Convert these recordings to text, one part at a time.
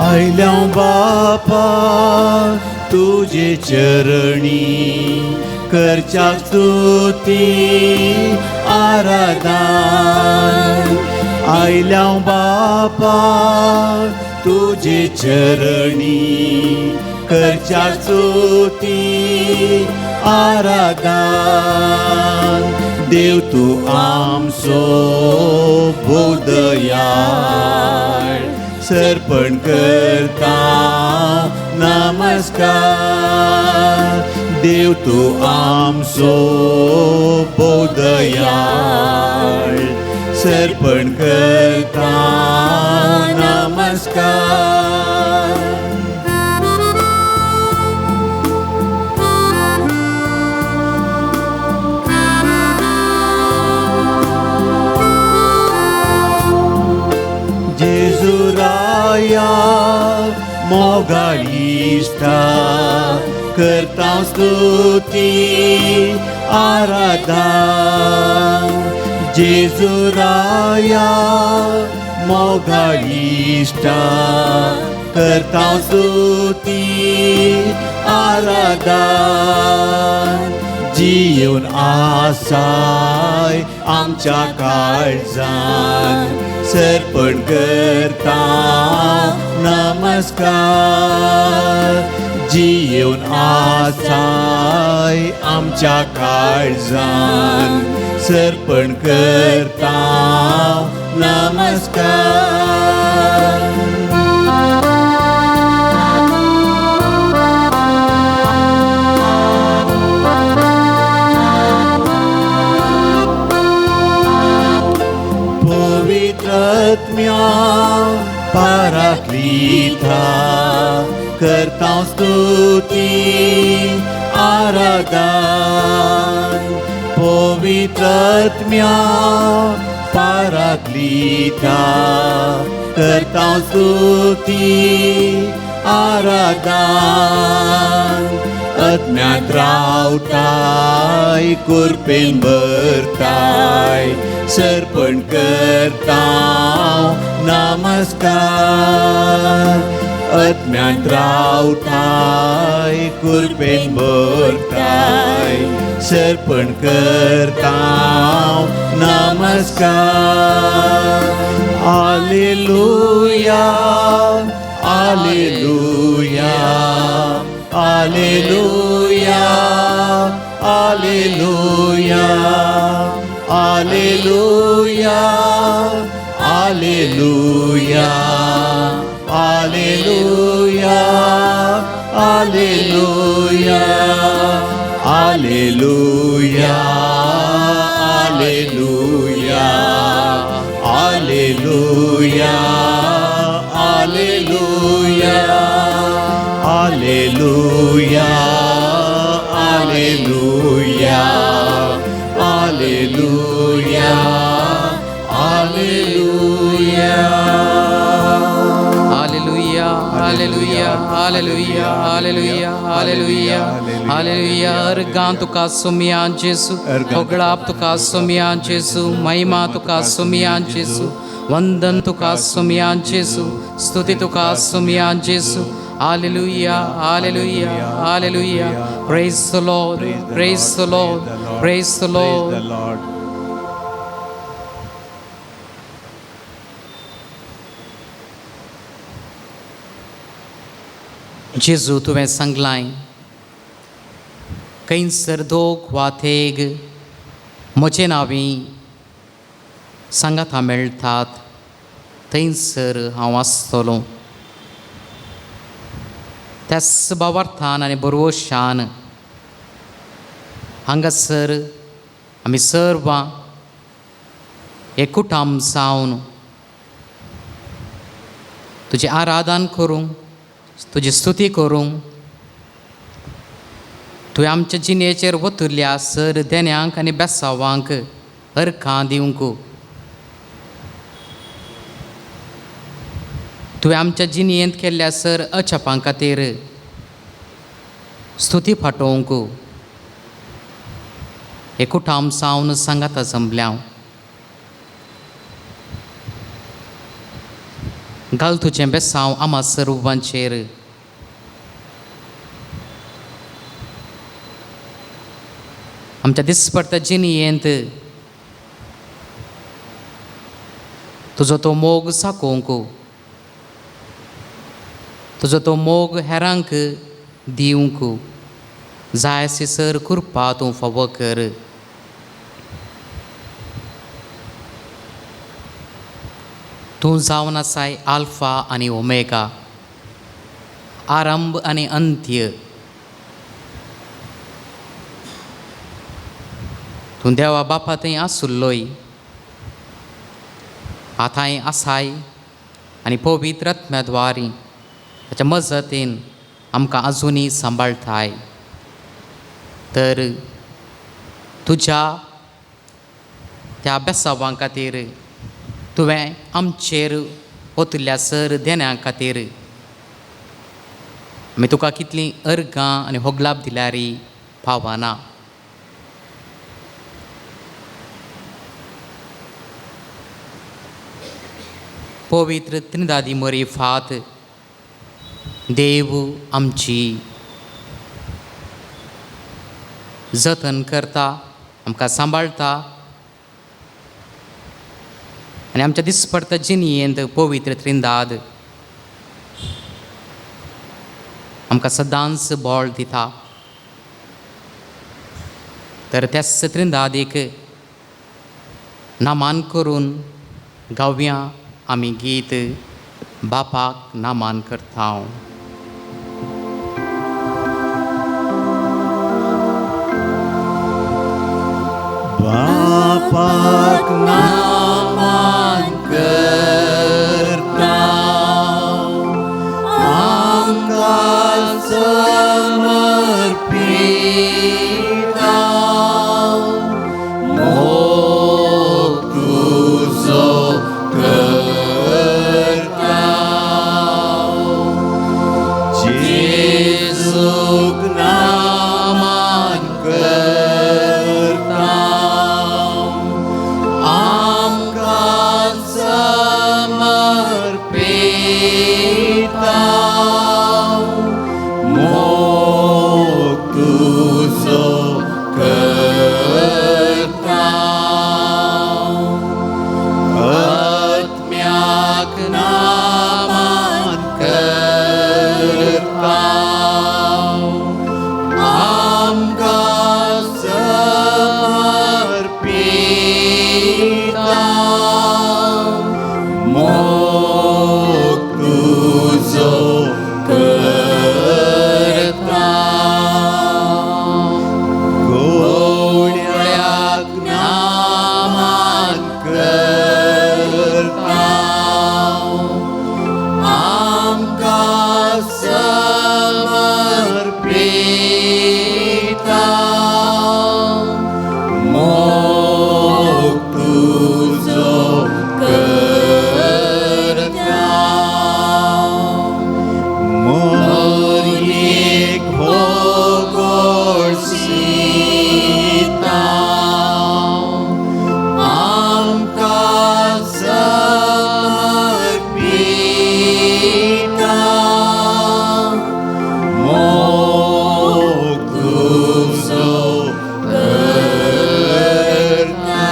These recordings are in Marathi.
आयल्या बापा तुझे चरणी करच्या स्तुती आराधन. आयल्या बापा तुझे चरणी करच्या स्तुती आराधन. देव तू आमचो बोधयाळ सर्पण करता नमस्कार. देव तू आमचो बोधयाळ सर्पण करता नमस्कार. जेजुराया मोगाळिष्टा करता स्तुती आराधन. जेजुराया मोगाळिष्टा करता स्तुती आराधन. जीवन आसाय आमच्या काळजान सर्पण करता नमस्कार. जीवन आसाय आमच्या काळजान सर्पण करता नमस्कार. पवित्रात्म्या पाराक्लिता करता स्तुती आराधन. पवित्रात्म्या पाराक्लिता करता स्तुती आराधन. आत्म्यात रावताय कुरपेन भरताय सर्पण करता नमस्कार. आत्म्यात रावताय कुरपेन भरताय सर्पण करता नमस्कार. Alleluia alleluia alleluia alleluia alleluia alleluia alleluia alleluia alleluia alleluia alleluia alleluia alleluia alleluia alleluia hallelujah hallelujah hallelujah hallelujah hallelujah hallelujah. अर्गां तुका सुमियान जेसू, होगळाप तुका सुमियान जेसू, महिमा तुका सुमियान जेसू, वंदन तुका सुमियान जेसू, स्तुती तुका सुमियान जेसू. Hallelujah, hallelujah, hallelujah. Praise the Lord, praise the Lord, praise the Lord. जेजू तुवें सांगलाय खंयसर दोग वा तेग म्हजे नांवी सांगाता मेळटात थंयसर हांव आसतलों. त्याच भावार्थान आनी बरोवशान हांगासर आमी सर्वां एकूटाम जावन तुजें आराधन करूंक, तुजी स्तुती करूंक, तुवें आमच्या जिणेचेर वतुरल्या सर देन्यांक आनी बेसांवांक अर्कां दिवंक, तुवें आमच्या जिणयेंत केल्ल्या सर अचपां खातीर स्तुती फाटोवंक एकूटाम जावन सांगाता जमल्या. घाल तुजें बेसांव आम्हा सर्वांचेर. आमच्या दिसपट्ट्या जिणयेंत तुजो तो मोग साकोवंक, तुजो तो मोग हेरांक दिवंक जाय सिसर करपा तूं फावो कर. तूं जावन आसाय आल्फा आनी ओमेगा, आरंभ आनी अंत्य. तूं देवा बापा थंय आसुल्लोय, आतांय आसाय आनी पवित्र आत्म्याद्वारी ताच्या मजतीन आमकां आजुनी सांबाळटाय. तर तुज्या त्या बेसांवां खातीर तुवें आमचेर ओतिल्ल्या सर देण्यां खातीर आमी तुका कितलीं अर्गां आनी होगलाप दिल्यारी फावना. पवित्र त्रिदादी मरी फात देव आमची जतन करता, आमकां सांबाळटा आनी आमच्या दिसपट्ट्या जिणयेंत पवित्र त्रिदाद आमकां सदांच बोळ दिता. तर त्याच त्रिदादीक नामान करून गावया आमी गीत बापाक नामान करता. बापाक नामान करता, आमकां समर्पिता. मोग तुजो करता, जेजूक नामान करता. आमकां समर्पिता. मोग तुजो करता. आत्म्याक नामान करता. आमकां समर्पिता. मोग तुजो करता. गवळ्याक नामान करता. आमकां समर्पिता. मोग तुजो करता. मरयेक भोगोळसीता. आमकां समर्पिता. मोग तुजो करता.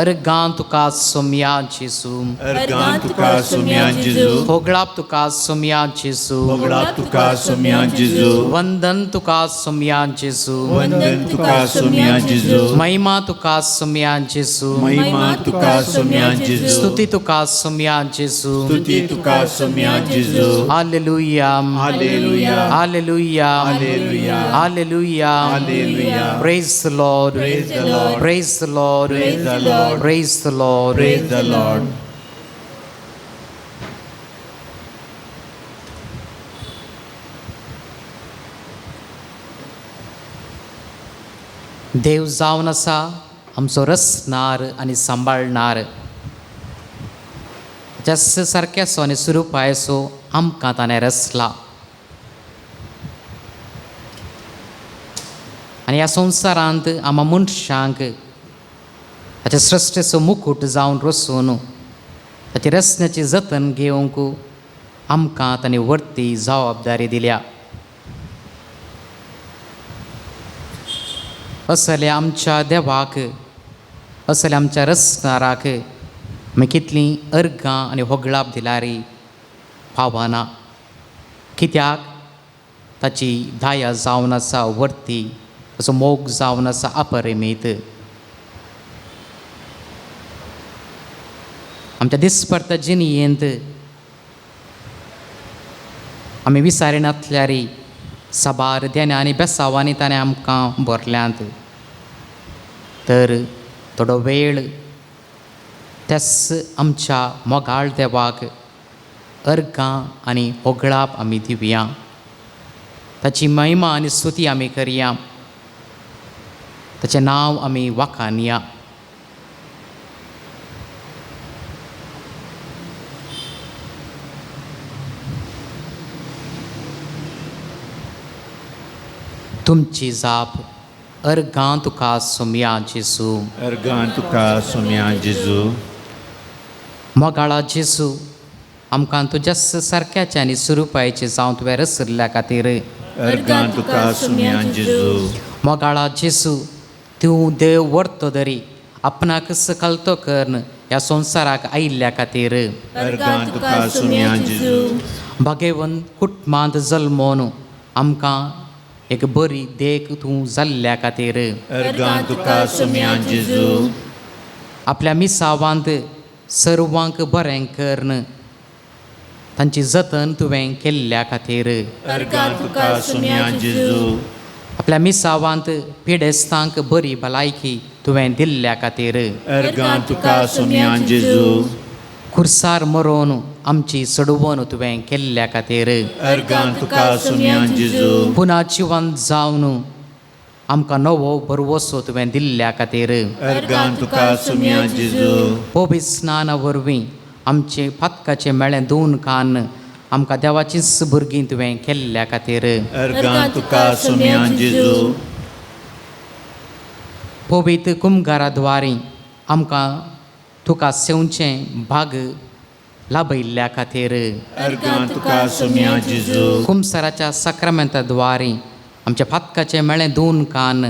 अर्गां तुका सोम्या जेजू, अर्गां तुका सोम्या जेजू. होगळाप तुका सोम्या जेजू, होगळाप तुका सोम्या जेजू. वंदन तुका सोम्या जेजू, वंदन तुका सोम्या जेजू. महिमा तुका सोम्या जेजू, महिमा तुका सोम्या जेजू. स्तुती तुका सोम्या जेजू. स्तुती तुका सोम्या जेजू. Hallelujah, hallelujah. Hallelujah, hallelujah. Hallelujah. Hallelujah. Praise the Lord, Praise the Lord. praise the Lord, Praise the Lord. praise the Lord. Praise the Lord. देव जावन आसा आमचो रचणार आनी सांबाळणार. जस सारकेसो आनी स्वरुपायसो आमकां ताणें रचला. आनी ह्या संवसारांत आम्हा मनशांक ताच्या सृश्टेचो मुकुट जावन रसून ताची रचण्याची जतन घेवंक आमकां ताणें व्हरती जबाबदारी दिल्या. असले आमच्या देवाक, असले आमच्या रचणाराक आमी कितलीं अर्गां आनी होगळाप दिल्यारी फावना. कित्याक ताची दाया जावन आसा व्हरती, ताचो मोग जावन आसा अपरिमीत. आमच्या दिसपडट्या जिणयेंत आमी विचारिनातल्यारी साबार देण्या आनी बेसांवांनी ताणें आमकां भरल्यांत. तर थोडो वेळ तेच आमच्या मोगाळ देवाक अर्गां आनी होगळाप आमी दिवया. ताची महिमा आनी स्तुती आमी करया. ताचें नांव आमी वाखाणया. तुमची जाप अर्गां तुका सोम्या जेजू. अर्गां तुका सोम्या जेजू. मोगाळा जेजू, आमकां तुज्या सारक्याचे आनी स्वरुपायेचे जावं तुवें रचयल्ल्या खातीर अर्गां तुका सोम्या जेजू. मोगाळा जेजू, तूं देव व्हरतो दरी आपणाक सकलतो करन ह्या संवसाराक आयिल्ल्या खातीर अर्गां तुका सोम्या जेजू. भगेवन कुटुंबांत जल्मोवन आमकां एक बरी देख तूं जाल्ल्या खातीर अर्गां तुका सोम्या जेजू. आपल्या मिसावांत सर्वांक बरें करन तांची जतन तुवें केल्ल्या खातीर अर्गां तुका सोम्या जेजू. आपल्या मिसावांत पिडेस्तांक बरी भलायकी तुवें दिल्ल्या खातीर अर्गां तुका सोम्या जेजू. खुर्सार मरोवन आमची सडवण तुवें केल्ल्या खातीर अर्गां तुका सोम्या जेजू. पुना जिवंत जावन आमकां नवो बरवसो तुवें दिल्ल्या खातीर अर्गां तुका सोम्या जेजू. पवित्र स्नाना वरवीं आमचे फातकाचे मेळें धुवन कान आमकां देवाचींच भुरगीं तुवें केल्ल्या खातीर अर्गां तुका सोम्या जेजू. पवित्र कुमगाराद्वारी आमकां तुका सेवचें भाग लाभयल्ल्या खातीर अर्गां तुका सोम्या जेजू. कुमसाराच्या सक्रामेंताद्वारी आमच्या फातकाचे मेळें धुवन कान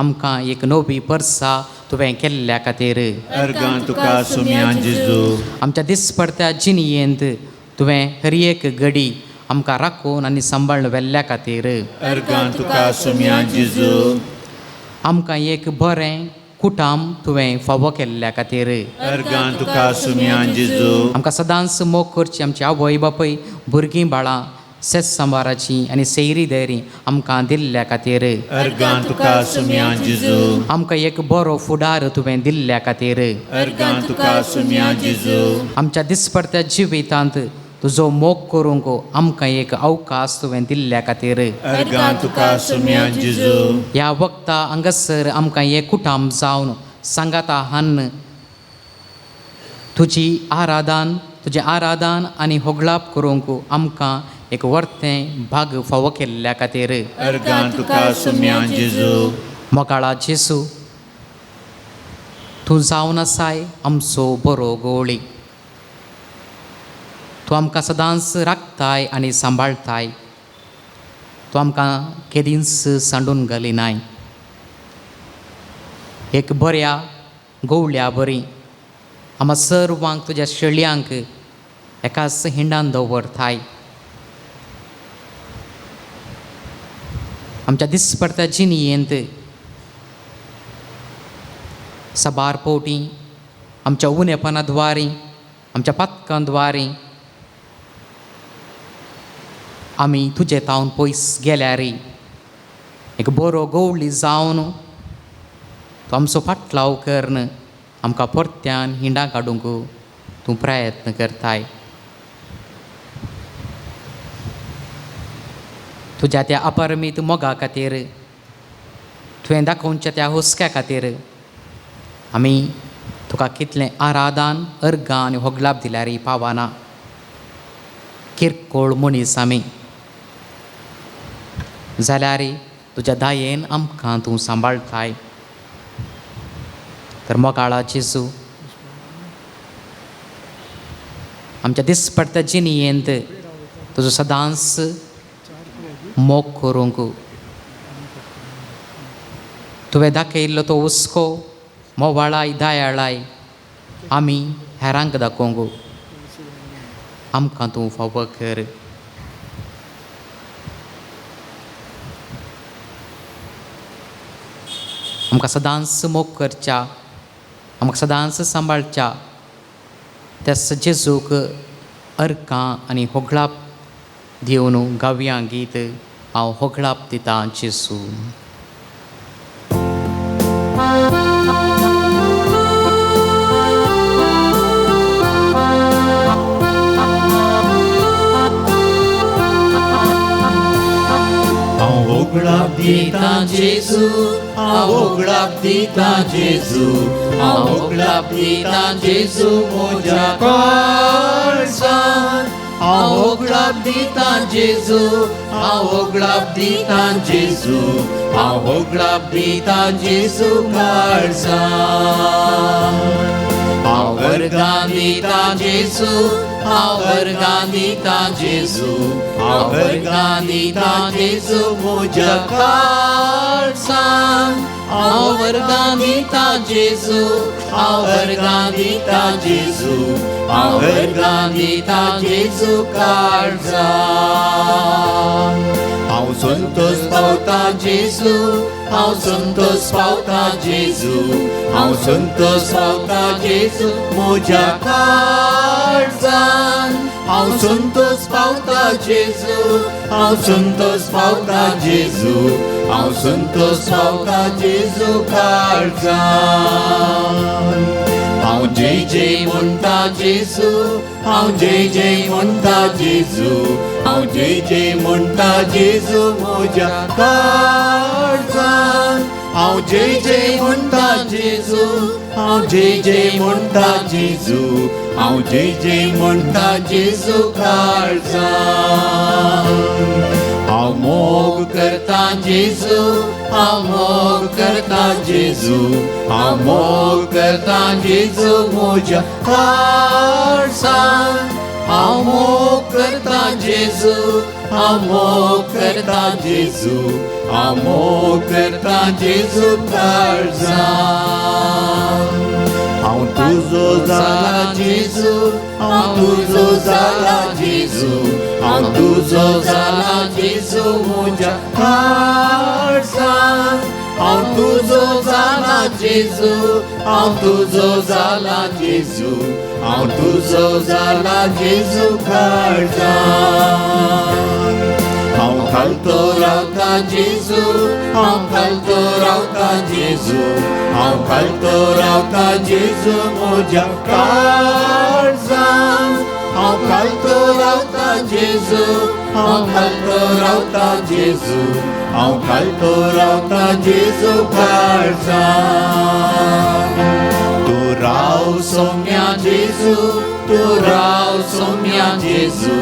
आमकां एक नवी परसा तुवें केल्ल्या खातीर अर्गां तुका सोम्या जेजू. आमच्या दिसपडट्या जिणयेंत तुवें हर एक घडी आमकां राखून आनी सांबाळून व्हेल्ल्या खातीर अर्गां तुका सोम्या जेजू. आमकां एक बरें कुटाम तुवें फावो केल्ल्या खातीर अर्गां तुका सोम्या जेजू. आमकां सदांच मोग करची आमची आवय बापय भुरगीं बाळां सेस सांबाराची आनी सैरी धैरी आमकां दिल्ल्या खातीर अर्गां तुका सोम्या जेजू. आमकां एक बरो फुडार तुवें दिल्ल्या खातीर अर्गां तुका सोम्या जेजू. आमच्या दिसपडट्या जिवितांत तुजो मोग करूंक आमकां एक अवकाश तुवें दिल्ल्या खातीर अर्गां तुका सोम्या जेजू. ह्या वखदा हांगासर आमकां एक कुटाम जावन सांगाता हान्न तुजें आराधन आनी होगळाप करूंक आमकां एक वर्तें भाग फावो केल्ल्या खातीर अर्गां तुका सोम्या जेजू. मोगाळा जेजू, तूं जावन आसाय आमचो बरो गोवळी. तूं आमकां सदांच राखताय आनी सांबाळताय. तूं आमकां केदींच सांडून घालिनाय. एक बऱ्या गोवळ्या बरी आमा सर्वांक तुज्या शेळयांक एकाच हिंडान दवरताय. आमच्या दिसपडट्या जिणयेंत साबार पोवटी आमच्या उणेपणाद्वारी आमच्या पातकांद्वारी आमी तुजे तावन पयस गेल्यार एक बरो गोवळी जावन तूं आमचो फाटलाव करन आमकां परत्यान हिंडा काडूंक तूं प्रयत्न करताय. तुज्या त्या अपरमीत मोगा खातीर तुवें दाखोवच्या त्या हुस्क्या खातीर आमी तुका कितलें आराधन अर्गां आनी होगलाप दिल्यार पावना. किरकोळ मनीस आमी जाल्यार तुज्या दायेन आमकां तूं सांबाळताय. तर मोगाळा जेजू आमच्या दिसपडटा जिणयेंत तुजो सदांच मोग करूंक तुवें दाखयल्लो तो हुस्को मोवाळाय दयाळाय आमी हेरांक दाखोवंक आमकां तूं फावो कर. आमकां सदांच मोग करच्या आमकां सदांच सांबाळच्या त्याच जेजूक अर्कां आनी होगळाप दिवन गावया गीत हांव होगळाप दिता जेजू. हांव होगळाप दिता जेजू, हांव होगळाप दिता जेजू, हांव होगळाप दिता जेजू म्हज्या काळजांत. हांव होगळाप दिता जेजू, हांव होगळाप दिता जेजू, हांव होगळाप दिता जेजू काळजांत. हांव वर्गां दिता जेजू, हांव वर्गां दिता जेजू, हांव वर्गां दिता जेजू म्हज्या काळजांत. हांव वर्गां दिता जेजू, हांव वर्गां दिता जेजू, हांव वर्गां दिता जेजू काळजांत. हांव संतोश पावता जेजू, हांव संतोश पावता जेजू, हांव संतोश पावता जेजू म्हज्या काळजांत. हांव संतोश पावता जेजू, हांव संतोश पावता जेजू, हांव संतोश पावता जेजू काळजांत. हांव जय जय म्हणटा जेजू, हांव जय जय म्हणटा जेजू, हांव जय जय म्हणटा जेजू म्हज्या काळजांत. हांव जय जय म्हणटा जेजू, हांव जय जय म्हणटा जेजू, हांव जय जय म्हणटा जेजू काळजांत. हांव मोग करता जेजू, हांव मोग करता जेजू, हांव मोग करता जेजू म्हज्या काळजांत. हांव मोग करता जेजू, हांव मोग करता जेजू, हांव मोग करता जेजू काळजांत. हांव तुजो जाला जेजू, हांव तुजो जाला जेजू, हांव तुजो जाला जेजू म्हज्या काळजांत. हांव तुजो जाला जेजू, हांव तुजो जाला जेजू, हांव तुजो जाला जेजू काळजांत. हांव घालतो रावता जेजू, हांव घालतो रावता जेजू, हांव घालतो रावता जेजू म्हज्या काळजांत. हांव घालतो रावता जेजू, हांव घालतो रावता जेजू, हांव घालतो रावता जेजू काळजांत. तूं राव सौम्या जेजू, तूं राव सौम्या जेजू,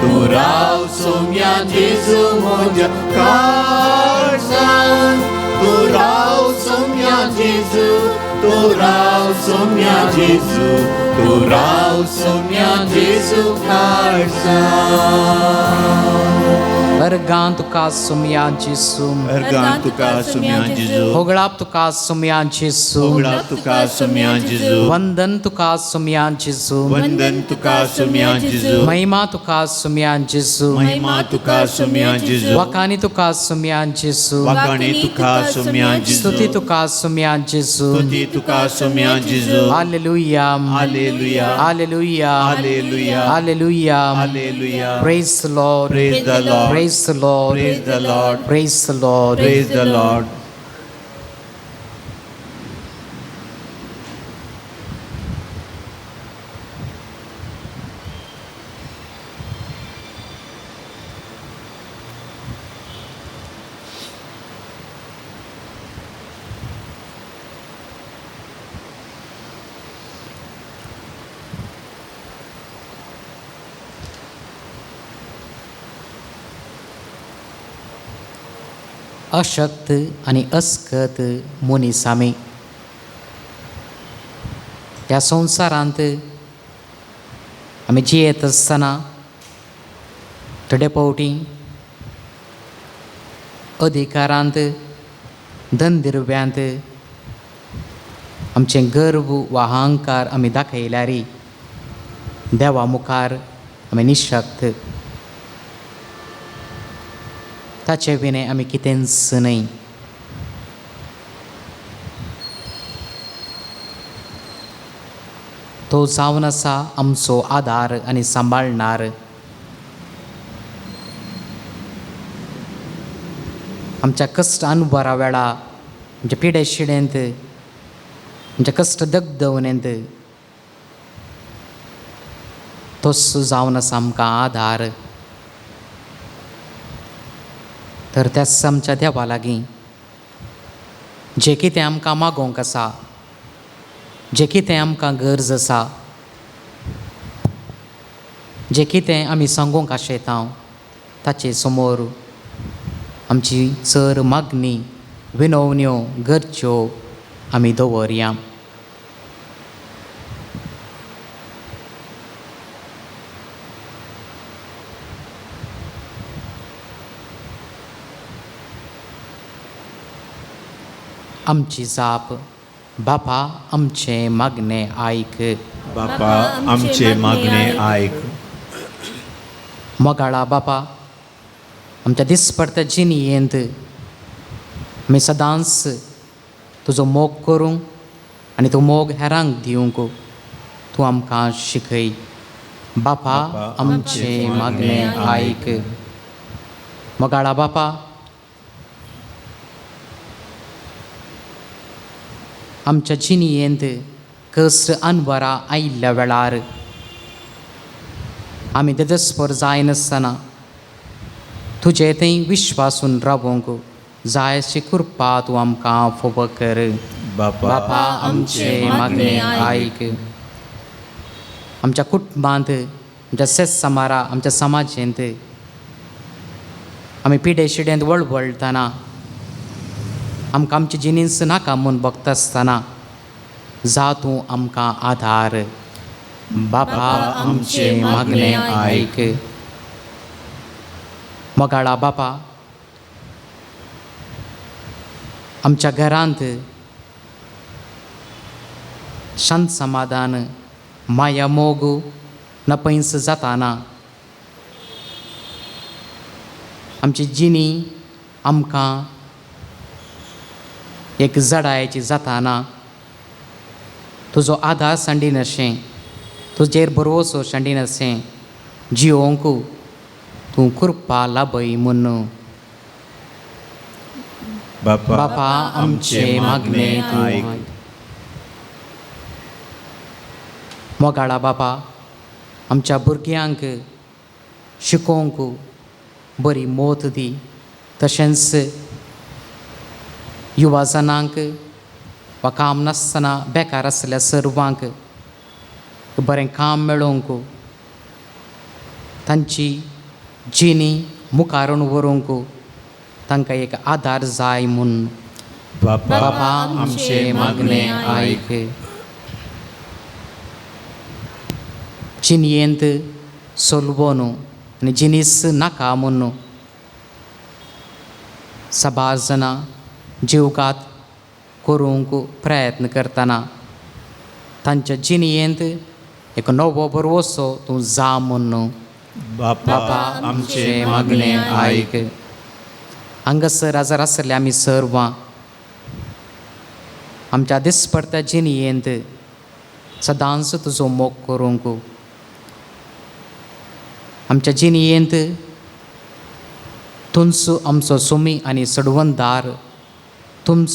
तूं राव सौम्या जेजू म्हज्या काळजांत. तूं राव सौम्या जेजू, तूं राव सौम्या जेजू, तूं राव सौम्या जेजू काळजांत. वर्गां तुका सुमया जेजू, वर्गां तुका सुम्या जेजू, होगळाप तुका सुमया जेजू, होगळाप तुका सुम्या जेजू, वंदन तुका सुमया जेजू, वंदन तुका सुम्या जेजू, महिमा तुका सुमया जेजू, महिमा तुका सुम्या जेजू, वखाणी तुका सुमया जेजू, वाखाणी तुका सुम्या जेजू, स्तुती तुका सुमया जेजू. स्तुती तुका सुम्या जेजू. Hallelujah, hallelujah, hallelujah, hallelujah, hallelujah. Hallelujah. Praise the Lord, Praise the Lord, praise the Lord, praise the Lord, praise the Lord. praise the Lord. अशक्त आणि अस्कत मनीस आमी ह्या संवसारांत आमी जियेत आसतना थोडे फावटी अधिकारांत धनदिरव्यांत आमचें गर्व वा अहंकार आमी दाखयल्यार देवा मुखार आमी निशक्त. ताचे विणे आमी कितेंच न्हय. तो जावन आसा आमचो आदार आनी सांबाळणार. आमच्या कश्टान बरा वेळा, आमच्या पिडे शिडेंत, आमच्या कश्ट दगदवणेंत तोच जावन आसा आमकां आदार. तर त्याच आमच्या देवा लागीं जें कितें आमकां मागोवंक आसा, जें कितें आमकां गरज आसा, जें कितें आमी सांगूंक आशेता, ताचे समोर आमची चर मागणी, विनवण्यो, गरज्यो आमी दवरया. आमची जाप. बापा, आमचें मागणें आयक. बापा, आमचे मागणे आयक. मोगाळा बापा, आमच्या दिसपडत्या जिणयेंत आमी सदांच तुजो मोग करूंक आनी तो मोग हेरांक दिवंक तूं आमकां शिकय. बापा, आमचें मागणें आयक. मोगाळा बापा, आमच्या जिणयेंत कश्ट अनवरां आयिल्ल्या वेळार आमी देदस्पर जायनासतना तुजे थंय विश्वासून रावूंक जाय अशी कृपा तूं आमकां फोव कर. बापा, आमचें मागणें आयक. आमच्या कुटुंबांत, आमच्या शेत आमच्या समाजांत आमी पिडे शिडेंत वळवळटना, आमकां आमची जिणीस नाका म्हूण बगता आसतना जा तूं आमकां आदार. बापा, आमचें मागणें आयक. मोगाळा बापा, आमच्या घरांत शांत समाधान, माया मोग नपयस जाताना, आमची जिणी आमकां एक जडायची जाताना तुजो आदार सांडिनशें, तुजेर भरवोसो सांडिनशें जियोंक तूं कृपा लाभय म्हूण. बापा, आमचें मागणें आयक. मोगाळा बापा, आमच्या भुरग्यांक शिकोवंक बरी मोत दी. तशेंच युवा जनांक वा काम नासतना बेकार आसलेल्या सर्वांक बरें काम मेळोवंक, तांची जिणी मुखारून व्हरूंक तांकां एक आदार जाय म्हूण. बापा, आमचें मागणें आयक. जिणयेंत सोलवोन आनी जिनीस नाका म्हूण साबार जाणां जीवघात करूंक प्रयत्न करतना तांच्या जिणयेंत एक नवो भरवोसो तूं जा म्हूण. बापा, आमचें मागणें आयक. हांगासर आजार आसले आमी सर्वां आमच्या दिसपडत्या जिणयेंत सदांच तुजो मोग करूंक, आमच्या जिणयेंत तुमच आमचो सुमी आनी सडवंदार, तुमच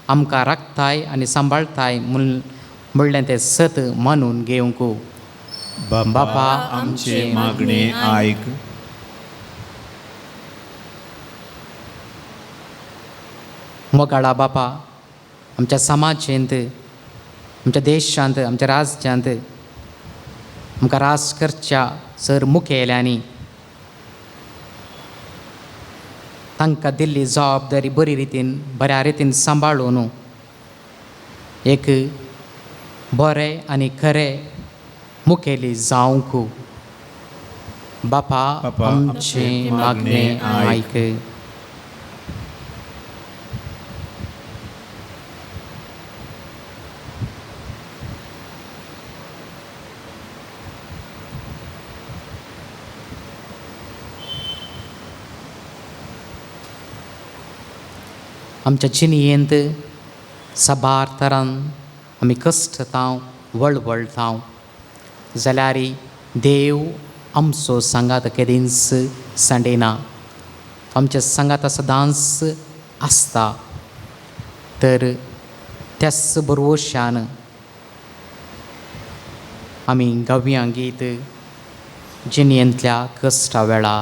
आमकां राखताय आनी सांबाळताय म्हणलें तें सत मानून घेवंक. बापा, आमचे मागणे आयक. मोगाळा बापा, आमच्या समाजांत, आमच्या देशांत, आमच्या राज्यांत आमकां राजकर्च्या सर मुखेल्यांनी तांकां दिल्ली जबाबदारी बऱ्या रितीन सांबाळून एक बरें आनी खरें मुखेली जावंक. बापा आमचें मागणें आयक. आमच्या जिणयेंत साबार तरान आमी कश्टतांव वळवळटाव जाल्यार देव आमचो सांगात केदींच सांडेना. आमच्या सांगाता सदांच आसता. तर त्याच भरवशान आमी गांवयां गीत जिणयेंतल्या कश्टा वेळा.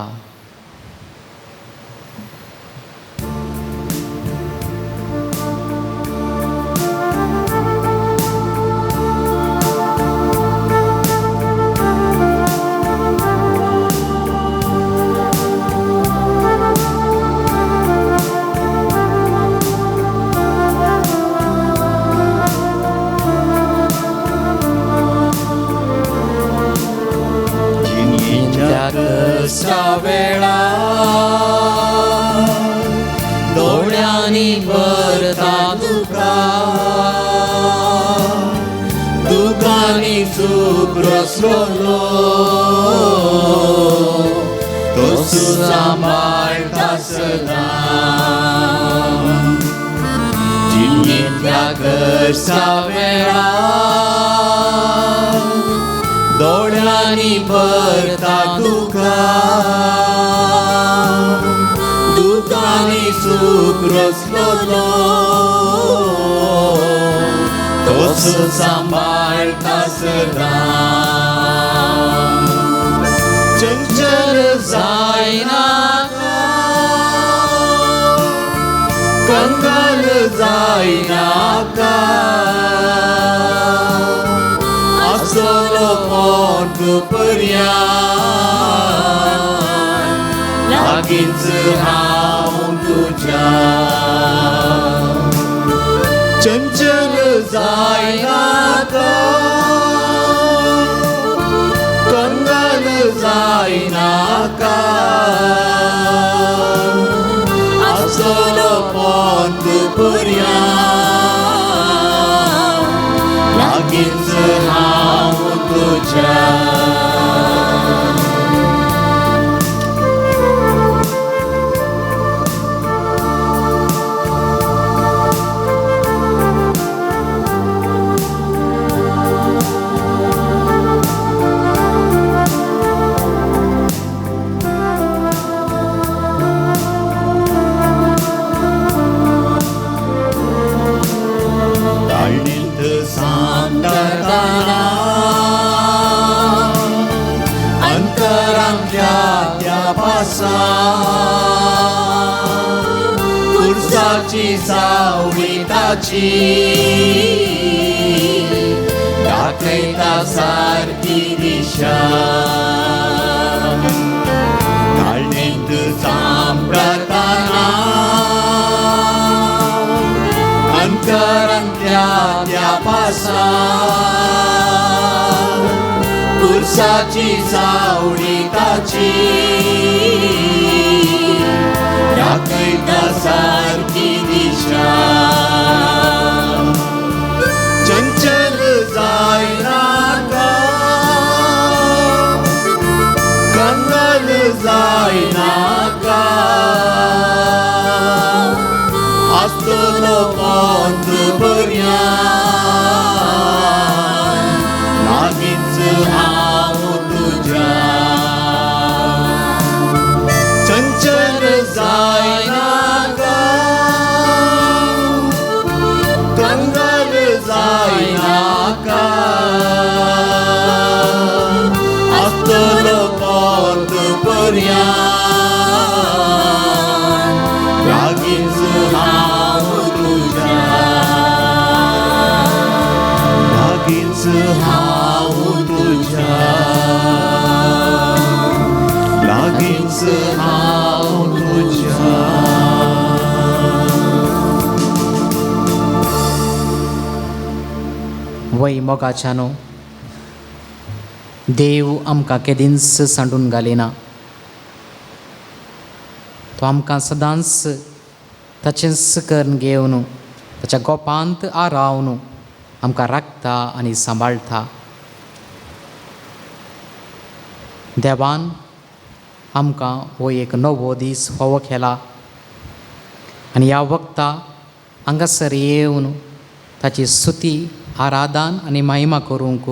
वेळा दोळ्यांनी भरता तुका दुखांनी सूख रसलो तो सांबाळटा सदा. जिणयेंतल्या कश्टा वेळा दोळ्यांनी भरता तुका दुखांनी सूख रसलो तोच सांबाळटा सदा. चंचल जायनाका कंगाल जायनाका आसलो पोट पर्यंत लागींच हांव तुज्या. चंचल जायनाका कंगाल जायनाका आसलो पोट पर्यंत लागींच हांव तुज्या. खुर्साची सावळी ताची दाखयता सारकी दिशा. काळणेंत सांबाळतना अंतरांतल्या त्या पासा खुर्साची सावळी ताची दाखयता सारकी दिशा. चंचल जायनाका कंगाल जायनाका आसतलो पोट पर्यंत लागींच हांव तुज्या. चंचल जायनाका कंगाल जायनाका आसतलो पोट पर्यंत लागींच हांव तुज्या. लागींच हांव तुज्या. लागींच हांव तुज्या. वय मोगाच्यानो देव आमकां केदींच सांडून घालिना. तो आमकां सदांच ताचेंच करून घेवन ताच्या गोपांत रावन आमकां राखता आनी सांबाळटा. देवान आमकां हो एक नवो दीस फावो केला आनी ह्या वखदा हांगासर येवन ताची स्तुती आराधन आनी महिमा करूंक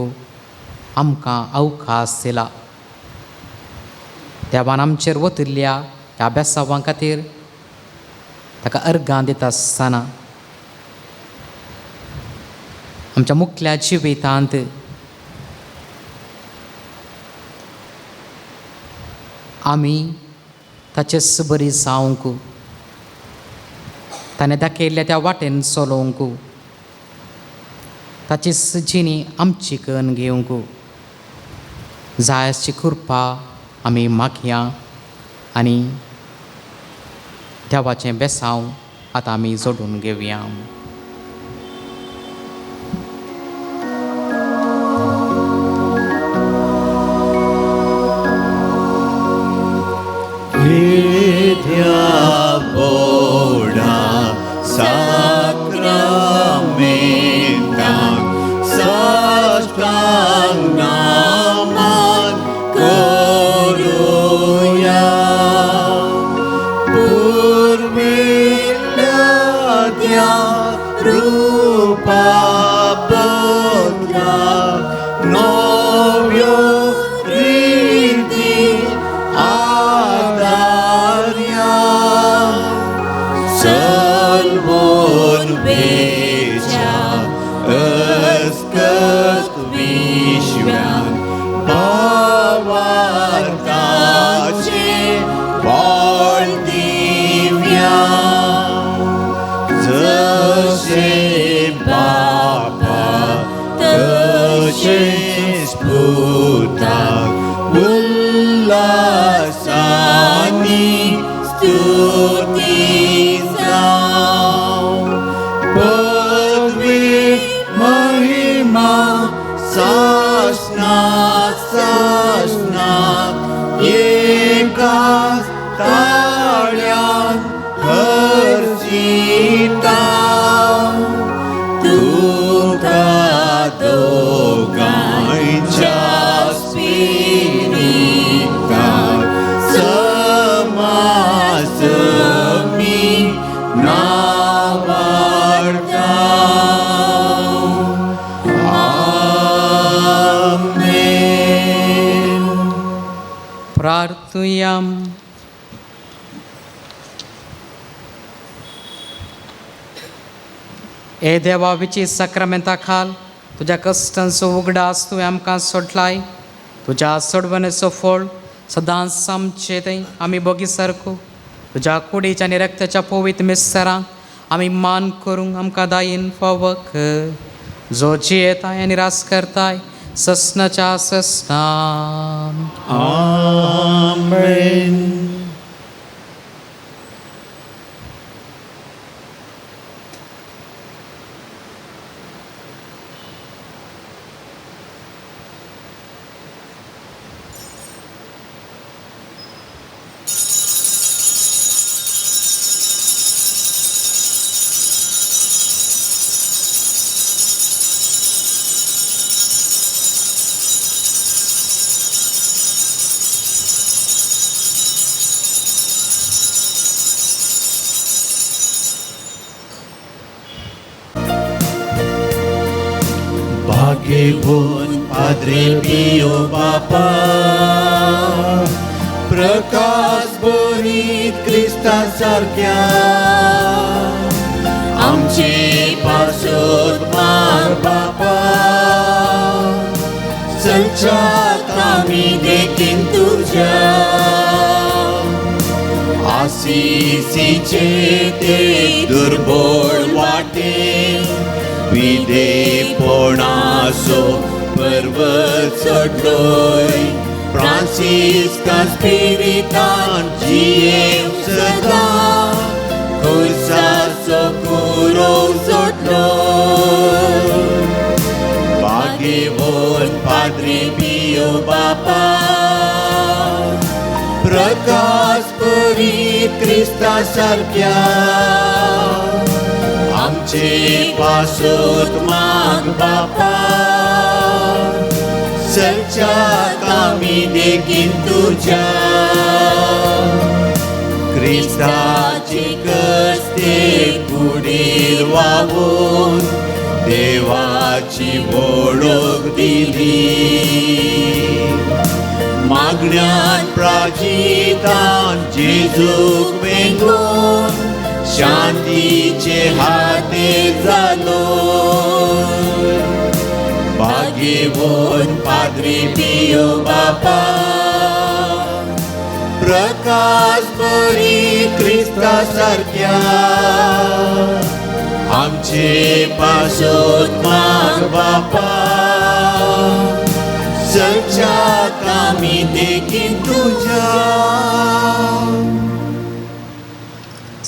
आमकां अवकाश दिला. देवान आमचेर वतिल्ल्या ह्या बेसांवा खातीर ताका अर्गां दिता आसतना आमच्या मुखल्या जिवितांत आमी ताचेच बरी जावंक ताणें दाखयल्ल्या त्या वाटेन चलोवंक ताचीच जिणी आमची करून घेवंक जाय आसची कृपा आमी मागया आनी देवाचें बेसांव आतां आमी जोडून घेवया. Boda sacramentam sastang naman koruya purvilya rupa bodha novyo riti Salvon beja ăscăt vișuan pavartace valdivia Zăse papa tăce sputa ulasani stutizau Pădvi mahima sasnat sasnat Ekas talian hărsitau Tu ca dogai ceas spirital Să-mi n-avartau. Amen. प्रार्थुयाम. हे देवा विची सक्रामेंता खाल तुझ्या कश्टांचो उगडास तुवें आमकां सोडलाय. तुज्या सोडवणेचो फळ सदांच आमचे थंय आमी बोगी सारको तुज्या कुडीच्या आनी रक्ताच्या पवित्र मिस्सरांक आमी मान करूंक आमकां दायीन फावो कर. जो जियेताय आनी रास करताय ससनाच्या ससनान. Amen. Bhagwan Padre Pio Papa प्रकाश बरीत Krista सारख्या आमचे पासोद मार बापा संचात आम्ही देखील तुझ्या आशिषीचे ते दुर्बळ वाटे विधेयपणाचो पर्वत चढलोय फ्रांसिस्का स्पिरितान जियेव सदा खुर्साचो कुरो जोडलोय पाद्री पियो बापा प्रकाश करीत क्रिस्ता सारख्या आमचे पासोत माग बापा सच्चात आम्ही देखील तुझ्या क्रिस्ताची कस्ते पुढील वाहून देवाची ओळख दिली मागण्यात प्राचितान जेजूक वेंगून शांतीचे हाते जालो भाग्यवान पाद्री पियो बापा प्रकाश बरी क्रिस्ता सारख्या आमचे पासोत माग बापा सच्चात आम्ही देखील तुझ्या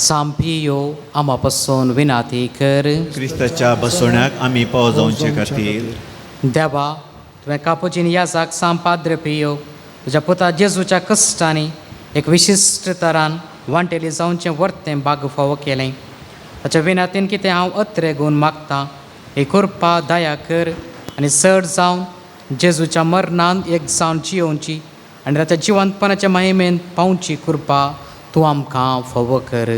सांपियो आम्हा पासून विनाती कर क्रिस्ताच्या बसवण्याक आम्ही पावजावचे खातीर देवा तुवें कापुजीन याजाक सांपाद्र पियो तुज्या पुता जेजूच्या कश्टांनी एक विशिश्ट तरान वांटेली जावचें वर्तें बाग फावो केलें ताच्या विनातीन कितें हांव अत्रे घेवन मागतां ही कृपा दया कर आनी चड जावन जेजूच्या मरणान एक जावन जियोवची आनी ताच्या जिवंतपणाच्या महिमेन पावची कृपा तूं आमकां फावो कर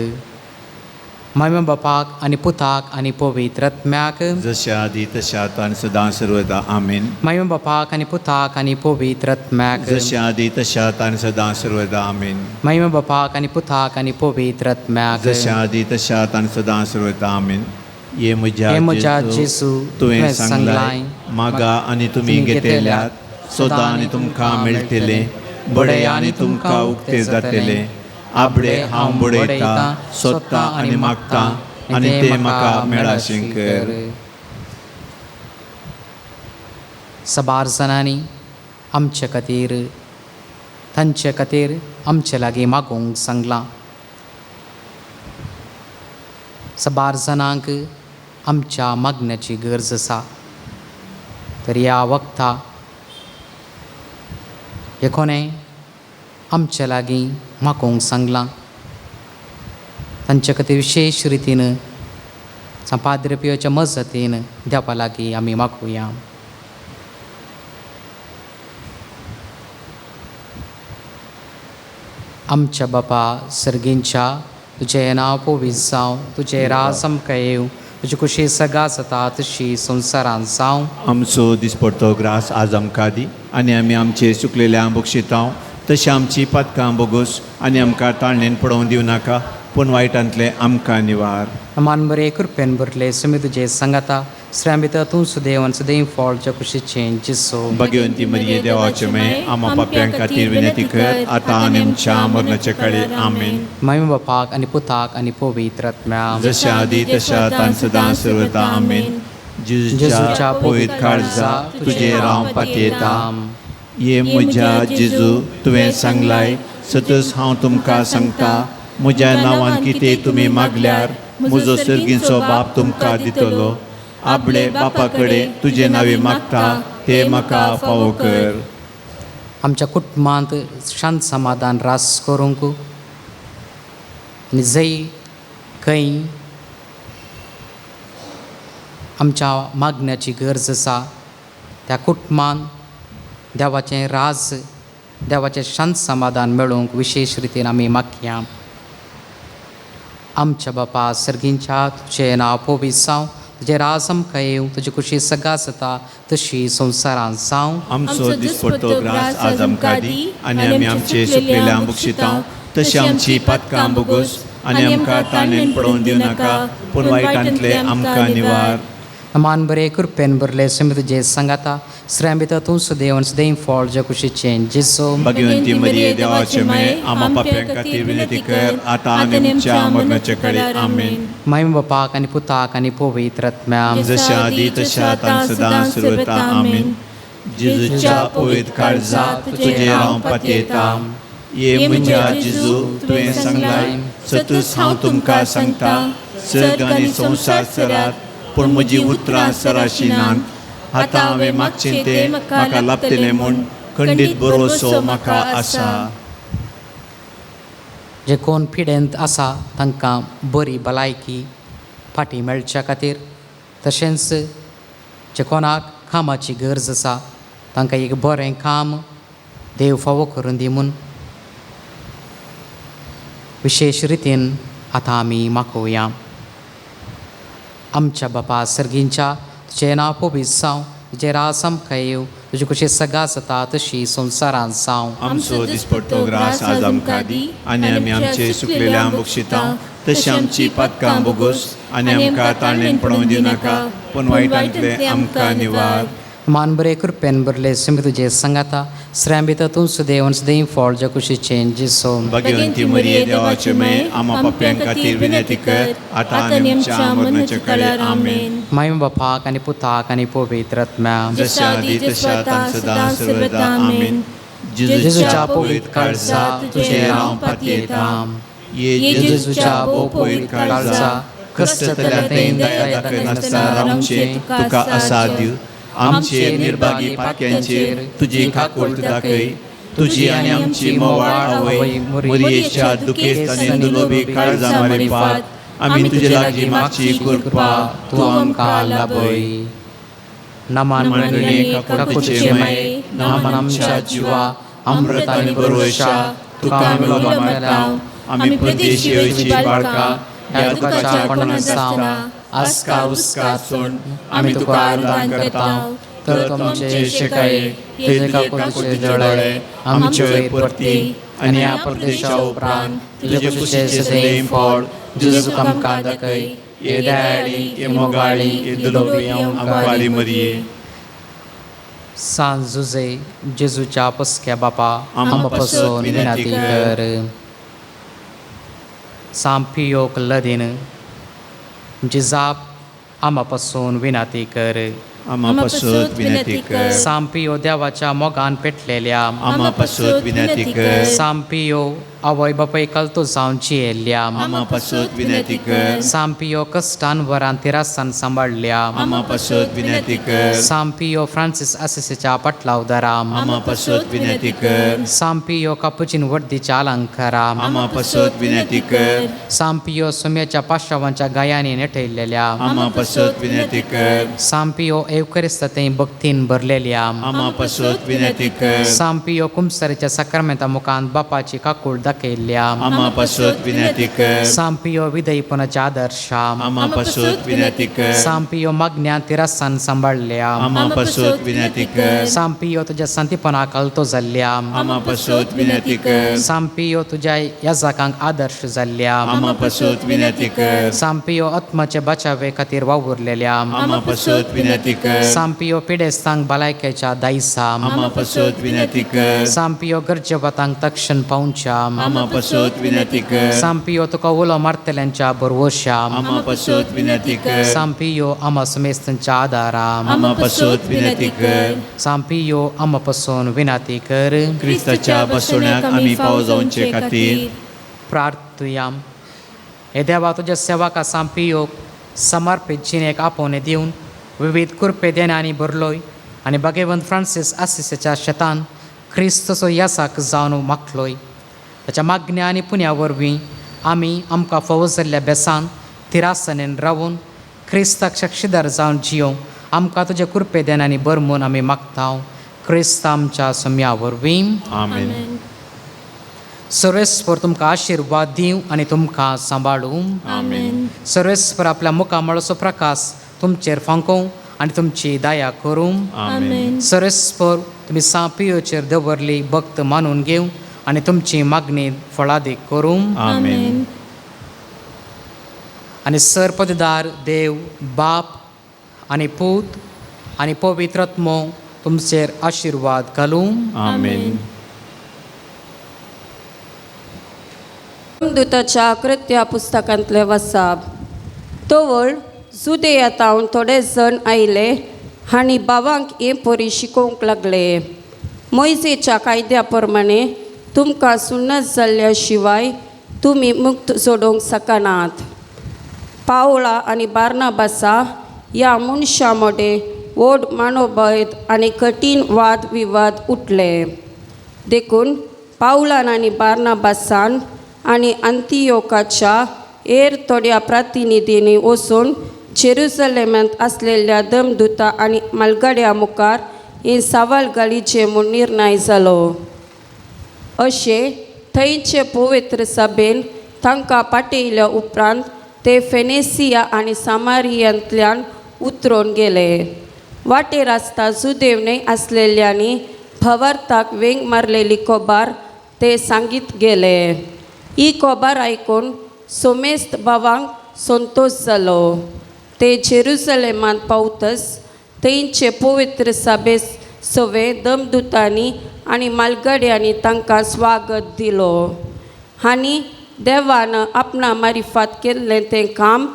महिमा बापाक आनी पुताक आनी पवित्र आत्म्याक जशा आदी तशा आता आनी सदां सर्वदा आमीन महिमा बापाक आनी पुताक आनी पवित्र आत्म्याक जशा आदी तशा आता आनी सदां सर्वदा आमीन महिमा बापाक आनी पुताक आनी पवित्र आत्म्याक जशा आदी तशा आता आनी सदां सर्वदा आमीन ये हे म्हज्या जेजू तुवें सांगलाय मागा आनी तुमी घेतल्यात सोदा आनी तुमकां मेळटले बडया आनी तुमकां उक्ते जातले आबडे हांव बडयता सोदता आनी मागता आनी ते म्हाका मेळाशें कर सबार जाणांनी आमचे खातीर तांचे खातीर आमचे लागीं मागोवंक सांगलां सबार जाणांक आमच्या मागण्याची गरज आसा तर ह्या वखता हे कोणें आमचे लागीं मागोवंक सांगलां तांचे खातीर विशेश रितीन पाद्र पियोच्या मजतीन देवा लागीं आमी मागुया आमच्या बापा सर्गींच्या तुजें नांव पवित्र जावं तुजें राज आमकां येवं तुजी कुशी सगा जाता तशी संवसारांत जावं आमचो दिसपडटो ग्रास आज आमकां दी आनी आमी आमचे चुकलेल्या बक्षितांव तशी आमची पातकां बोगूस आनी आमकां ताळणेन पडोवंक दिवं नाका पूण वायटांतले आमकां निवार मान बरे कृपेन भरले सुमी तुजे सांगाता श्रेया भितर तूं सुदैवन सदैव फॉलच्या कुशीचें जिसो भगवंती मरिये देवाचे मे आमा पाप्यां खातीर विनंती कर आतां आनी आमच्या मरणाचे काळी आमीन महिमा बापाक आनी पुताक आनी पवित्र आत्म्याक जशा आदी तशा आतां आनी सदां सर्वदा आमीन जेजूच्या पवित्र काळजा तुजे राव पातयेता ये म्हज्या जेजू तुवें सांगलाय सतत हांव तुमकां सांगता म्हज्या नांवान कितें तुमी मागल्यार म्हजो सर्गीचो बाप तुमकां दितलो आपले बापा कडेन तुजे नांवे मागता ते म्हाका फावो कर आमच्या कुटुंबांत शांत समाधान रास करूंक आनी जंय खंय आमच्या मागण्याची गरज आसा त्या कुटुंबांत देवाचें राज देवाचें शांत समाधान मेळोवंक विशेष रितीन आमी मागया आमच्या बापा सर्गींच्या तुजें नांव पवित्र जावं तुजें राज आमकां येवं तुजी कुशी सगा जाता तशी संवसारांत जावं आमचो दिसपडटो ग्रास आज आमकां दी आनी आमी आमचे सुकलेल्या बुक्षितांव तशी आमची पातकां बोगूस आनी आमकां ताणेन पडोवन दिवं नाका पूण वायटांतले आमकां निवार मान बरे कृपेन भरले सुमी तुजे सांगाता श्रेया भितर तूं सुदैवन सदैव फॉलच्या कुशीचें जिसो भगवंती मरिये देवाचे मे आमा पाप्यां खातीर विनंती कर आतां आनी आमच्या मरणाचे काळी आमीन महिमा बापाक आनी पुताक आनी पवित्र आत्म्याक जशा आदी तशा आतां सदां सर्वदा आमीन जेजूच्या पवित्र काळजा तुजे हांव पातयेता ये म्हज्या जेजू तुवें सांगलाय सतत हांव तुमकां सांगता सर्ग आनी संवसार सरात पूण म्हजी उतरां सराशी नात आतां हांवें मागचें तें म्हाका लाभतलें म्हूण खंडीत भरोसो म्हाका आसा. जे कोण पिडेंत आसा तांकां बरी भलायकी फाटी मेळच्या खातीर, तशेंच जे कोणाक कामाची गरज आसा तांकां एक बरें काम देव फावो करून दी म्हूण विशेश रितीन आतां आमी मागोवया. आमच्या बापा सर्गींच्या तुजें नांव पवित्र जावं, तुजें राज आमकां येवं, तुजी कशी सगळा जाता तशी संवसारांत जावं. आमचो दिसपट्टो ग्रास आज आमकां दी, आनी आमी आमचे सुकलेल्यांक बक्षिता तशी आमची पातकां बोगोस, आनी आमकां ताणेन पडोवंक दिनाका, पूण वायटांतले आमकां निवार. मान बरे कृपेन बरले सिमी तुजे संगाता, श्रेम भितर तूं सुदेवन सुदैव फळ जे कुशीचें जिसो. भगवंती मरिये देवाचे माये, आम्हा पाप्यां खातीर विनंती कर, आतां आनी आमच्या मरणाचे काळार आमेन. मागीर बापाक आनी पुताक आनी पवित्र आत्म्याक जशा आदी तशा आतां सदां सर्वदा आमेन. जेजूच्या पवित्र काळजा तुजेर हांव पातयेता. ये जेजूच्या पवित्र काळजा, कश्टतल्या तें दया दाखयनासतना आमचे तुका आसा दिव. आमचे निर्भागी पाक्यांचेर तुजी काकूळट दाखय. तुजी आनी आमची मोवाळ आवय मरियेच्या दुखेस्त आनी दुलोभी काळजा मारिपात आमी तुजे लागीं मागची कृपा तूं आमकां लाभय. नमान मंडळी काकूळचे माये, नमान आमच्या जिवा अमृत आनी भरोशा तुका आमी लोबांगता. आमी प्रदेशीची बाळकां ह्या दुखाच्या कोणाक सावना आस्का उस्का सोड आमी तुका आर्दान करता. तर तुमचे शिकाये तेजे काकूळचे जळळे आमचे वयर परती, आनी ह्या परदेशा उपरांत तुजे कुशीचे सदैव फळ जेजू आमकां दाखय. ये दयाळी, ये मोगाळी, ये दुलोभी आंबारी मरिये. सांज जुजे जेजूच्या पसक्या बापा आम पासून विनंती कर. सांपियोक लदीन जिजाप आमा पासून विनंती कर. आम्हा पासून विनंती कर. सांपियो देवाच्या मोगान पेटलेल्या आम्हा पासून विनंती कर. सांपियो आवय बापाय कलतो जावन जियेल्ल्या आम्हा पासून विनंती कर. सांपियो कश्टान वरान तिरासान सांबाळल्या आम्हा पासून विनंती कर. सांपियो फ्रांसीस असिसीच्या पटलावदाराम आम्हा पासून विनंती कर. सांपियो कापुचीन वर्दीच्या अलंकाराम आम्हा पासून विनंती कर. सांपियो सुम्याच्या पाशावांच्या गायांनी नेटयल्लेल्या आम्हा पासून विनंती कर. सांपियो एवकरिस्ताते भक्तीन भरलेल्या आम्हा पासून विनंती कर. सांपियो कुमसरीच्या सक्रमेंता मुखांत बापाची काकूळ दाखयल्ल्या आम्हा पासून विनंती कर. सांपियो विधेयपणाच्या आदर्शाम आम्हा पासून विनंती कर. सांपियो मागण्या तिरासान सांबाळल्या आम्हा पासून विनंती कर. सांपियो तुझ्या संतीपणा कळतो जाल्ल्या आम्हा पासून विनंती कर. सांपियो तुझ्या याजकांक आदर्श जाल्ल्या आम्हा पासून विनंती कर. सांपियो आत्माचे बचावे खातीर वावुरलेल्या आम्हा पासून विनंती कर. सांपियो पिडेस्तांक भलायकेच्या दायसाम आम्हा पासून विनंती कर. सांपियो गरजेवतांक तक्षण पावच्या आम्हा पासून विनंती कर. सांपियो तुका उलो मारतल्यांच्या बरवश्याम आम्हा पासून विनंती कर. सांपियो आमा समेस्तांच्या आदाराम आम्हा पासून विनंती कर. सांपियो आमा पासून विनंती कर. क्रिस्ताच्या बसवण्याक आमी पाव जावचे खातीर प्रार्थुयाम. हे देवा तुझ्या सेवाका सांपियो समर्पित जिणेक आपोवणे दिवन विविध कृपे देण्यानी भरलोय, आनी भगवंत फ्रांसीस असिसीच्या शेतान क्रिस्तचो यासाक जावन मागलोय. ताच्या मागण्या आनी पुण्या वरवीं आमी आमकां फावो जाल्ल्या बेसान तिरासनेन रावून क्रिस्ताक साक्षीदार जावन जियोंक आमकां तुजे कृपे देण्यानी भरमून आमी मागता. क्रिस्त आमच्या सम्या वरवीं आमेन. सर्वेस्पर तुमकां आशिर्वाद दिवं आनी तुमकां सांबाळूं. आमेन. सर्वेस्पर आपल्या मुखामळाचो प्रकाश तुमचेर फांकोवं आनी तुमची दया करूं. आमेन. सर्वेस्पर तुमी सांपियोचेर दवरली भक्त मानून घेवं आनी तुमची मागणी फळादीक करूं. आमेन. आनी सरपददार देव बाप आनी पूत आनी पवित्र आत्मो तुमचेर आशिर्वाद घालूं. आमेन. दूताच्या कृत्या पुस्तकांतले वसाप. तोवळ जुदेयांतावन थोडे जण आयले आनी भावांक हे पोरी शिकोवंक लागले. मोयजेच्या कायद्या प्रमाणे तुमकां सुन्नत जाल्ल्या शिवाय तुमी मुक्त सोडूंक शकनात. पावला आनी बार्नाबासा ह्या मनशां मोडे ओढ मनोभेद आणि कठीण वाद विवाद उठले. देखून पावलान आणि बार्नाबासान आणि अंतियोकाच्या हेर थोड्या प्रतिनिधींनी वचून जेरुसलेमांत असलेल्या दमदुता आणि मालगड्या मुखार ही सवाल घालीचे म्हूण निर्णय जालो. अशें थंयचे पवित्र सभेन तांकां पाटयल्या उपरांत ते फेनेसिया आनी सामारियांतल्यान उतरून गेले. वाटेर आसता सुदैवनय आसलेल्यांनी भवार्थाक वेंग मारलेली कोबार ते सांगीत गेले. ही कोबार आयकून सोमेस्त भावांक संतोश जालो. ते जेरुसलेमांत पावतच थंयचे पवित्र सभे सवे दमदुतांनी आनी मालगड्यांनी तांकां स्वागत दिलो आनी देवान आपणा मारिफात केल्लें तें काम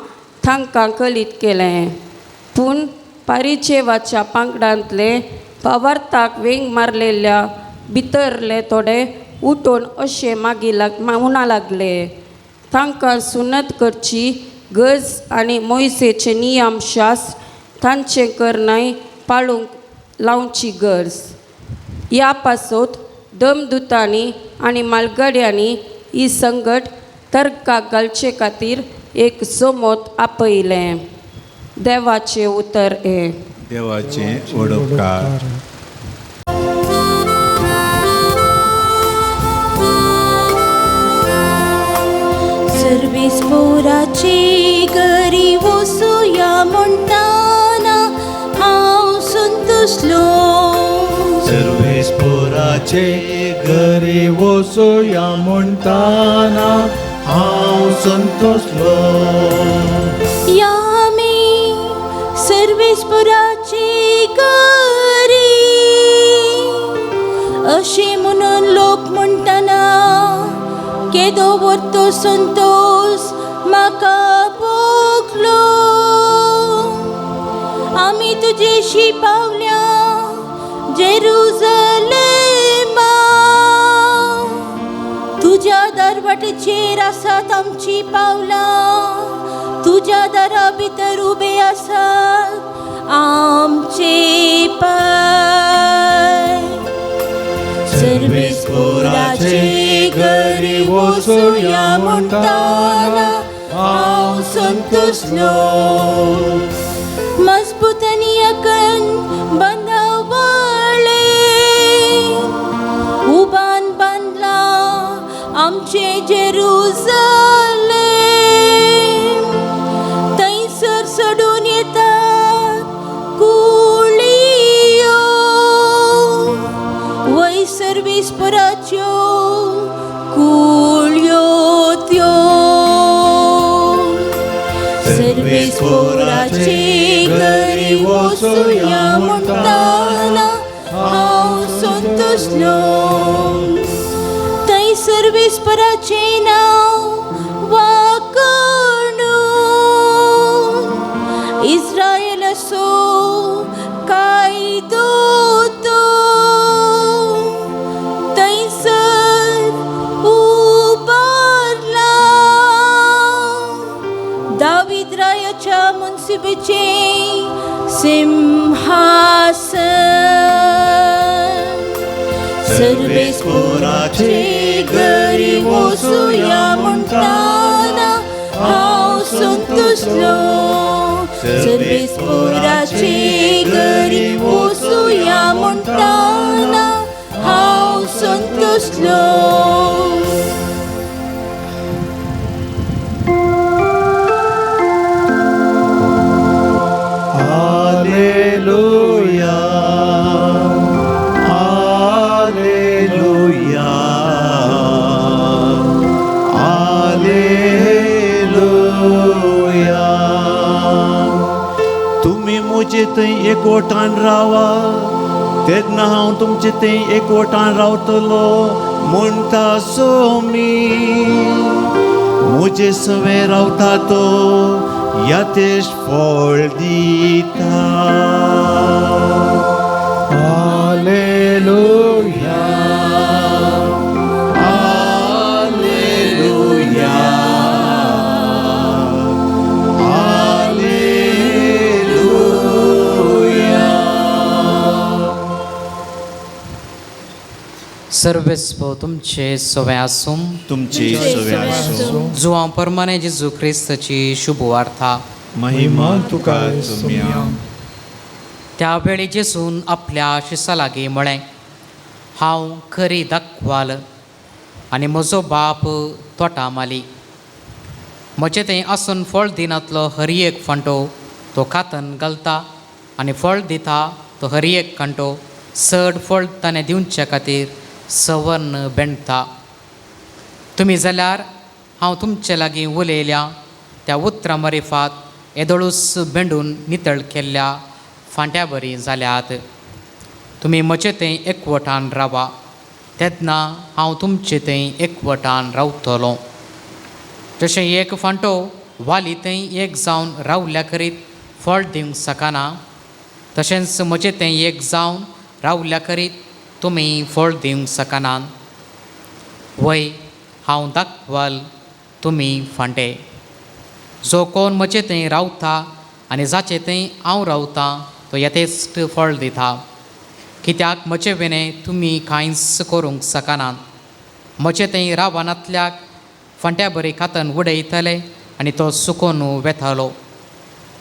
तांकां कलीत केलें. पूण पारिचेवाच्या पांगडांतले भावार्थाक वेंग मारलेल्या भितरले थोडे उठून अशें म्हणा लागले, तांकां सुनत करची गरज आनी मोइसेचे नियम शास्त्र तांचे करणाय पाळूंक लावची गरज. ह्या पासत दमदुतांनी आनी मालगड्यांनी ही संगट तर्काक घालचे खातीर एक समोत आपयलें. देवाचें उतर हे. देवाचे वडोपकार. सर्वेस्पोराचे घरी वचुया म्हणटाना हांव संतोषलो. सर्वेस्पोराचे घरी वचुया म्हणटाना हांव संतोषलो. या आमी सर्वेस्पोराचे घरी अशें म्हणून लोक म्हणटाना केदो वरतो संतोष म्हाका भोगलो. आमी तुजेशी पावल्या जेरुसलेमा. तुज्या दरवाटेचेर आसात आमची पावलां. तुज्या दारा भितर उबे आसात आमचे पाय. सर्वेस्पोराचे घरी वचुया म्हणटाना हांव संतोषलो. मजबूतानी अखंड बांदावळे उबान बांदला आमचे जेरुसलेम. थंयसर सोडून येतात कुळियो वय सर्वेस्पोराच्यो कुळ्यो त्यो. सर्वेस्पोराचे घरी वचुया म्हणटाना हांव संतोषलो. थंय सर्वेस्पोराचे नांव वाकणून इस्रायल असो कायदो तो थंयसर उबारला. दावीद रायाच्या मुनसिबेचे सिंहासन. सर्वेस्पोराचे घरी वचुया म्हणटाना हांव संतोषलो. सर्वेस्पोराचे घरी वचुया म्हणटाना हांव संतोषलो. Alleluia, Alleluia, Alleluia. तुम्ही मुझे थंय एकवटान रावा तेन्ना हांव तुमचे थंय एकवटान रावतलो म्हणटा सोमी. मुझे सवे रावता तो यातेश फळ दिता. Alleluia, Alleluia, Alleluia. सर्वेस्व तुमचे सोवे आसूं तुमचे सोवे आसूं जुआं परमाने जेजू क्रिस्ताची शुभ वार्ता महिमा तुका सुम्या. त्या वेळी जेजून आपल्या शिसा लागीं म्हळें, हांव खरी दाखवाल आनी म्हजो बाप तोटा माली. म्हजें तें आसून फळ दिनांतलो हर एक फांटो तो खातन घालता आनी फळ दिता तो हर एक कांटो चड फळ ताणें दिवचे खातीर सवर्ण बेंडता. तुमी जाल्यार हांव तुमचे लागीं उलयल्या त्या उतरां मरिफात येदोळूस बेंडून नितळ केल्ल्या फांट्या बरी जाल्यात. तुमी म्हजें तें एकवटान रावा तेन्ना हांव तुमचें तें एकवटान रावतलों. जशें एक फांटो वाली थंय एक जावन रावल्या करीत फळ दिवंक शकना, तशेंच म्हजें तें एक जावन रावल्या करीत तुमी फळ दिवंक शकनात. वय हांव दाखवाल, तुमी फांटे. जो कोण म्हजें थंय रावता आनी जाचें थंय हांव रावतां तो येतेस्त फळ दिता, कित्याक म्हजे विने तुमी कांयच करूंक शकनात. म्हजें थंय रावनातल्याक फांट्या बरी खातन उडयतले आनी तो सुकोन वेतालो.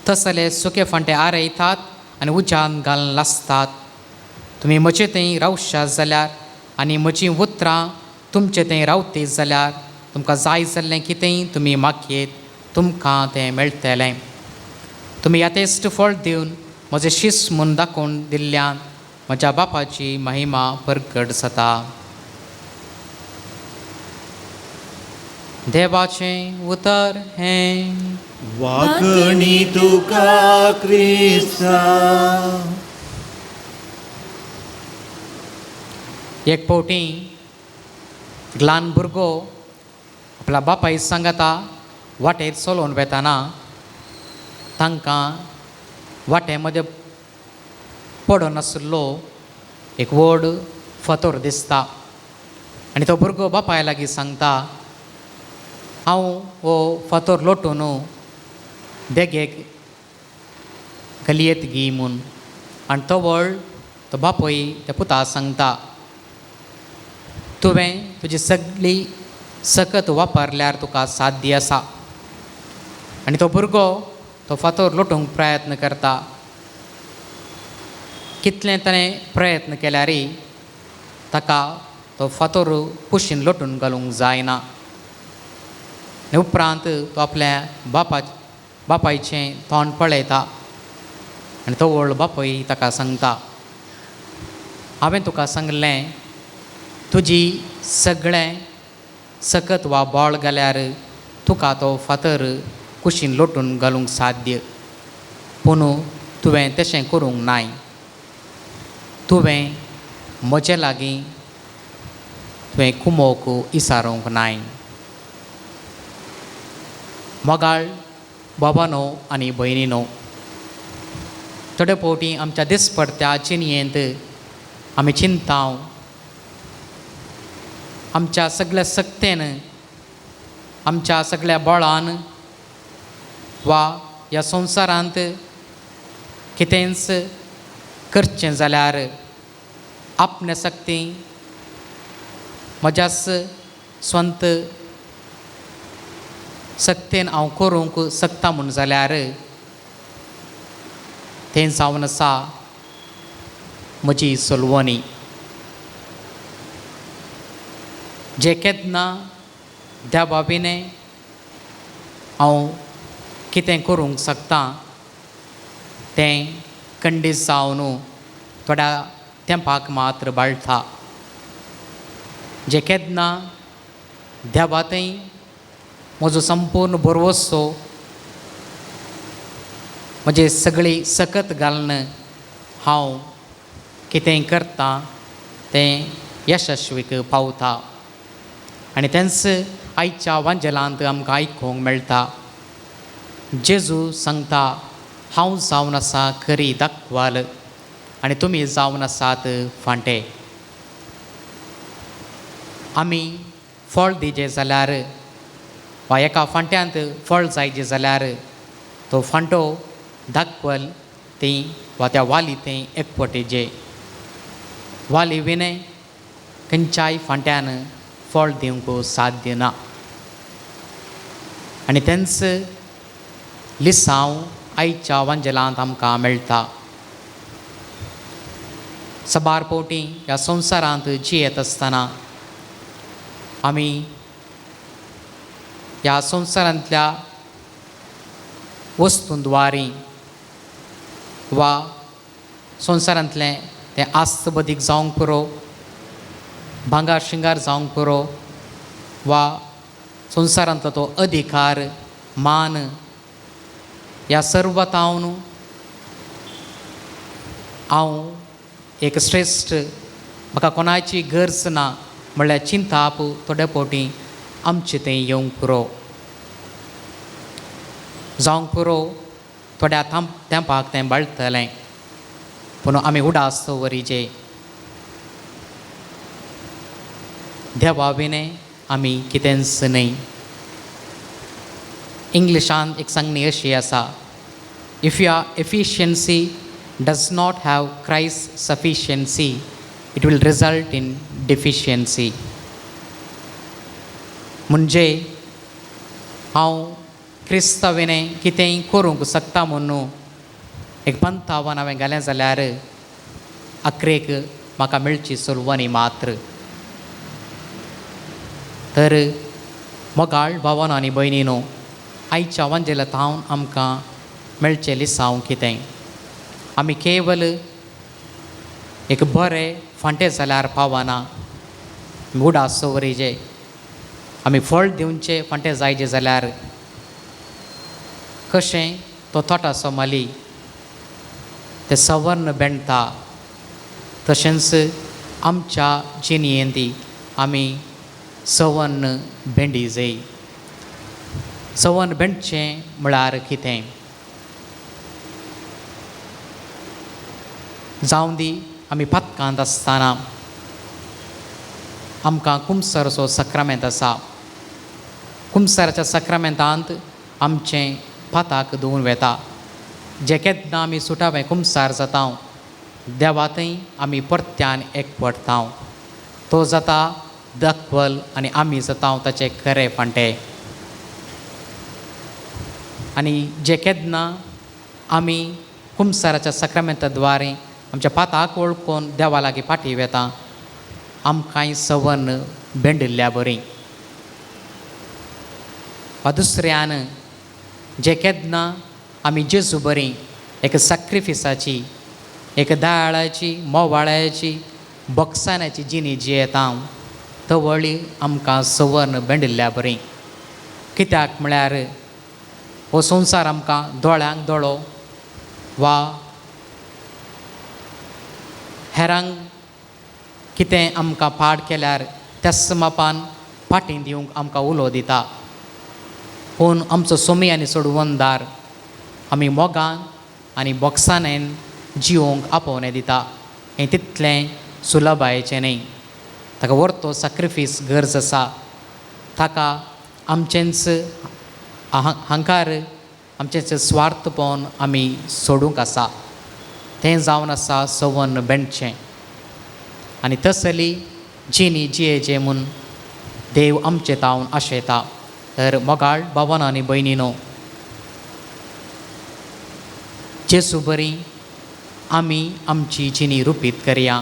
तसले सुके फांटे आरयतात आनी उज्यान घालून लासतात. तुमी म्हजें थंय रावशात जाल्यार आनी म्हजीं उतरां तुमचें थंय रावती जाल्यार तुमकां जाय जाल्लें कितेंय तुमी मागयेत तुमकां तें मेळटलें. तुमी यातेस्त फळ दिवन म्हजें शीस म्हूण दाखोवन दिल्ल्यान म्हज्या बापाची महिमा परगट जाता. देवाचें उतर हें. वाकणी तुका क्रिस्ता. एक फावटी ल्हान भुरगो आपल्या बापाय सांगता वाटेर चलोवन वेताना तांकां वाटे मदें पडून आशिल्लो एक व्हड फातर दिसता आनी तो भुरगो बापाय लागीं सांगता, हांव हो फातर लोटून देगेक गलयेत गी म्हूण. आनी तो व्हड तो बापूय त्या पुता सांगता, तुवें तुजी सगळी सकत वापरल्यार तुका साध्य आसा. आनी तो भुरगो तो फातर लोटूंक प्रयत्न करता. कितलें ताणें प्रयत्न केल्यारय ताका तो फातर कुशीन लोटून घालूंक जायना. आनी उपरांत तो आपल्या बापायचें तोंड पळयता आनी तो व्हड बापूय ताका सांगता, हांवें तुका सांगलें तुजी सगळें सकत वा बोळ घाल्यार तुका तो फातर कुशीन लोटून घालूंक साध्य, पूण तुवें तशें करूंक नाय. तुवें म्हजे लागीं तुवें कुमोक इसारूंक नाय. मोगाळ बाबानो आनी भयणीनो, थोडे फावटी आमच्या दिसपडत्या जिणयेंत आमी चिंताव आमच्या सगळ्या सक्तेन, आमच्या सगळ्या बळान वा ह्या संवसारांत कितेंच करचें जाल्यार आपणे सक्ती म्हज्याच स्वंत सक्तेन हांव करूंक शकता म्हूण जाल्यार तें जावन आसा म्हजी सोलवणी. जे केन्ना त्या बाबीने हांव कितें करूंक शकता तें खंडीत जावन थोड्या तेंपाक मात्र बाळटा. जे केन्ना देवातय म्हजो संपूर्ण भरवोसो म्हजे सगळी सकत घालून हांव कितें करतां तें यशस्वीक पावता. आनी तेंच आयच्या वांजेलांत आमकां आयकूंक मेळटा. जेजू सांगता, हांव जावन आसा खरी दाखवाल आनी तुमी जावन आसात फांटे. आमी फळ दिजें जाल्यार वा एका फांट्यांत फळ जायजें जाल्यार तो फांटो दाखवल ती वा त्या वाली तें एकवटेचें. वाली विने खंयच्याय फांट्यान फळ दिवंक साध्य ना आनी तेंच लिसांव आयच्या वांजेलांत आमकां मेळटा. सबार पोवटी ह्या संवसारांत जियेत आसतना आमी ह्या संवसारांतल्या वस्तूंद्वारे वा संवसारांतलें तें आस्त बदीक जावंक पुरो, भांगार शिंगार जावंक पुरो वा संवसारांतलो तो अधिकार मान ह्या सर्वतावन हांव एक श्रेश्ठ म्हाका कोणाची गरज ना म्हणल्यार चिंताप थोडे फावटी आमचें तें येवंक पुरो. जावंक पुरो थोड्या तेंपाक तें बाळटलें पूण आमी उडास दवरिजे. देवा विने आमी कितेंच न्हय. इंग्लिशान एक सांगणी अशी आसा, if your efficiency does not have Christ's sufficiency, it will result in deficiency. म्हणजे हांव क्रिस्ताविने कितेंय करूंक शकता म्हणून एक पंथावन हांवें घालें जाल्यार अक्रेक म्हाका मेळची सुरवानी मात्र. तर मोगाळ भावानो आनी भयणीनो, आयच्या वांजेलांत आमकां मेळचें लिसांव कितें. आमी केवल एक बरें फांटें जाल्यार पावना, उडास दवरिजे. आमी फळ दिवचें फांटें जायचें जाल्यार कशें तो तोटा सोमाली तें सवर्ण बेणटा तशेंच आमच्या जिणयेंत आमी सवर्ण बेंडी जाय. सवर्ण बेंडचें म्हळ्यार कितें. जावं दी आमी पातकांत आसतना आमकां कुंभसरचो सक्रामेंत आसा. कुंभसराच्या सक्रामेंतांत आमचें पाताक धुवन वेता. जे केन्ना आमी सुटावें कुंभसार जाता देवातय आमी परत्यान एकवटता. तो जाता दाखवल आनी आमी जाता ताचें खरें फांटें. आनी जे केन्ना आमी कुंभसाराच्या सक्रामेंताद्वारे आमच्या पाताक वळखून देवा लागीं फाटीं वेता, आमकांय सवर्ण बेंडिल्ल्या बरी. वा दुसऱ्यान जे केन्ना आमी जेजू बरी एक सॅक्रिफिसाची, एक दयाळाची, मोवाळ्याची, बक्षाण्याची जिणी जियेता, तवळी आमकां सवर्ण बेंडिल्ल्या बरी. कित्याक म्हळ्यार हो संवसार आमकां दोळ्यांक दोळो वा हेरांक कितें आमकां पाड केल्यार त्याच मापान फाटीं दिवंक आमकां उलो दिता. पूण आमचो सोमी आनी सोडवणदार आमी मोगान आनी बोक्सानेन जिवोवंक आपोवणें दिता. हें तितलें सुलभायेचें न्ही. ताका व्हरतो सॅक्रिफीस गरज आसा. ताका आमचेंच अहंकार, आमचेंच स्वार्थपण आमी सोडूंक आसा. तें जावन आसा सवर्ण बेंडचें. आनी तसली जिणी जियेचें म्हूण देव आमचे तावन आशेता. तर मोगाळ भावानो आनी भयणीनो, जेजू बरी आमी आमची जिणी रुपीत करया.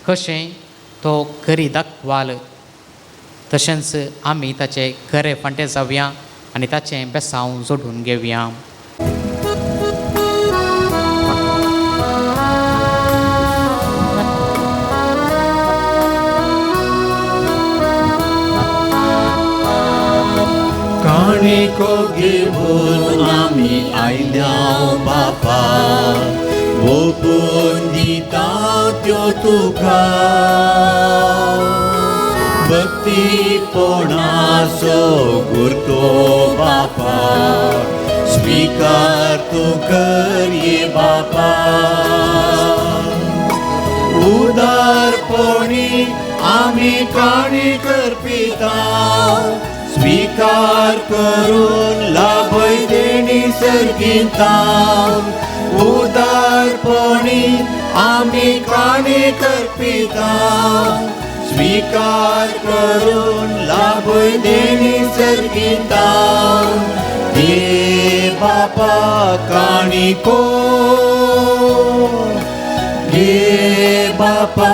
कशें तो करी दाखवाल तशेंच आमी ताचें खरें फांटें जावया आनी ताचें बेसांव जोडून घेवया. काणिको घेवन आमी आयल्या बापा, ओपून दिता त्यो तुका. भक्तीपणाचो गुर्तो बापा, स्वीकार तूं करये बापा. उदारपणी आमी काणी करपिता, स्वीकार करून लाभय देणी सर्गिता. उदारपणी आमी काणी करपिता, स्वीकार करून लाभय देणी सर्गिता घे बापा काणिको घे बापा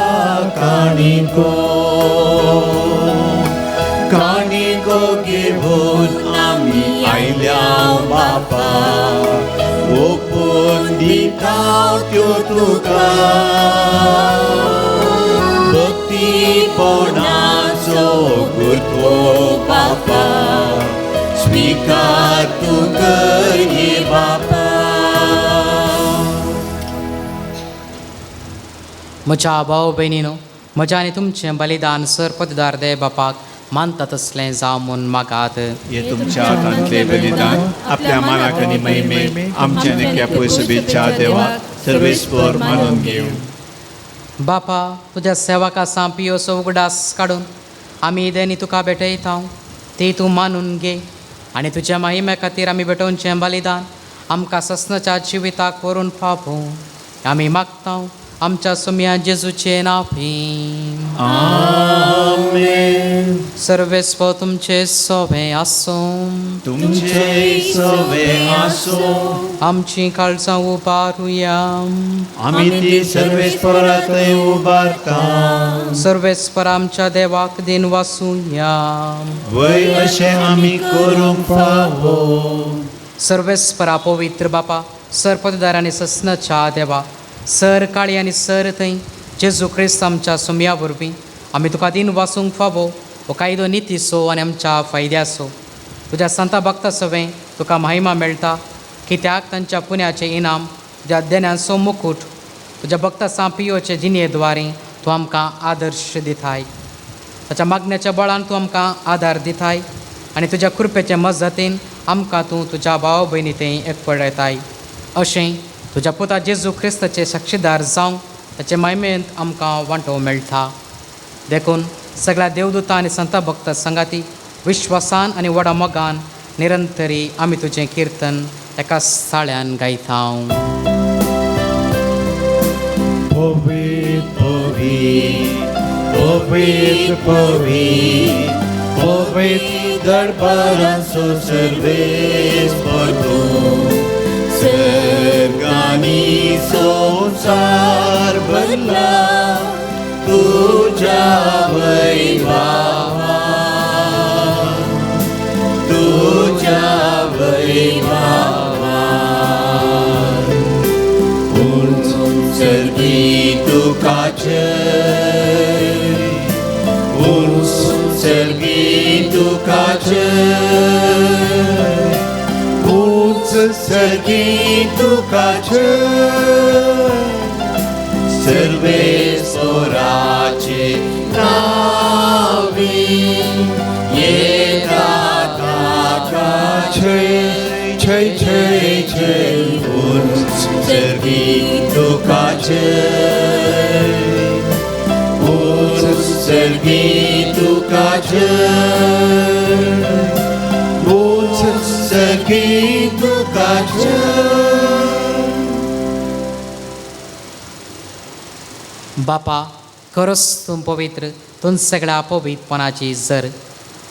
काणिको काणिको घेऊन आम्ही आयल्या बापा ओपून दिता त्यो तुका भक्तीपणाचो गुरतो बापा स्वीकार तू कर हे बापा. म्हज्या भाव भयणीनो, म्हजें आनी तुमचें बलिदान सरपतदार दे बापाक मानता तसलें जावं म्हूण मागात. हे तुमच्या हातांतले बलिदान आपल्या मानाक आनी महिमे आमच्या नेक्या पयसुबेच्या देवाक सर्वेस्पर मानून घेवं. बापा, तुज्या सेवका पियोसो उगडास काडून आमी देनी तुका भेटयता ती तूं मानून घे आनी तुज्या महिमे खातीर आमी भेटोवचें बलिदान आमकां ससनाच्या जिविताक व्हरून फावो आमी मागता आमच्या सुम्या जेजूचे नांवान. आमेन. सर्वेस्व तुमचे सोबे आसूं, तुमचे सवे आसो आमची काळजां उबारुया. आमी ती सर्वेस्परांत उबारता. सर्वेस्पर आमच्या देवाक दिन वासुया. वय अशें आमी करूंक फावो. सर्वेस्परा पवित्र बापा, सरपतदार आनी ससनाच्या देवा, सर काळी आनी सर थंय जेजू क्रिस्त आमच्या सुम्या वरवीं आमी तुका दिन वासूंक फावो हो कायदो नितीसो आनी आमच्या फायद्याचो. तुज्या संता भक्ता सवें तुका महिमा मेळटा कित्याक तांच्या पुण्याचें इनाम तुज्या देण्यांचो मुकूट तुज्या भक्ता पियोचे जिणेद्वारे तूं आमकां आदर्श दिताय. ताच्या मागण्याच्या बळान तूं आमकां आदार दिताय आनी तुज्या कृपेचे मजतीन आमकां तूं तुज्या भाव भयणींतय एकपडयताय. अशें तुज्या पुता जेजू क्रिस्ताचे साक्षीदार जावंक ताचे महिमेंत आमकां वांटो मेळटा. देखून सगळ्या देवदूतां आनी संता भक्त संगाती विश्वासान आनी व्हडा मोगान निरंतरी आमी तुजें कीर्तन एका साळ्यान गायता. पवित्र पवित्र पवित्र पवित्र दरबारांचो सर्वेस्पर तूं सर्गांनी संसार भरला तुज्या वैभवान तुज्या वैभवान. उंच सर्गी तुका जय उंच सर्गी तुका जय उंच सर्गी तुका जय सर्वेस्पराचे नावी येता ताका जय जय जय जय. उंच सर्गी तुका जय उंच सर्गी तुका जय उंच सर्गी तुका जय. बापा, खरोच तूं पवित्र, तूं सगळ्या पवित्रपणाची जर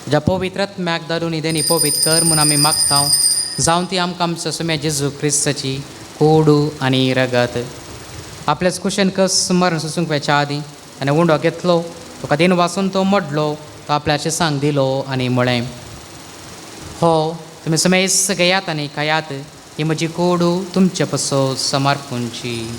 ज्या पवित्रत्म्याक धरून इदेनी पवित्र कर म्हूण आमी मागता जावं ती आमकां आमच्या सुम्या जेजू क्रिस्ताची कोडू आनी रगत. आपल्याच कुशेन कस मरण सुसूंक वेच्या आदीं ताणें उंडो घेतलो तुका दिन वाचून तो मोडलो तो आपल्याचे सांग दिलो आनी म्हळें, हो तुमी समेस घेयात आनी खायात, ही म्हजी कोडू तुमचे पसो समर्पूंची.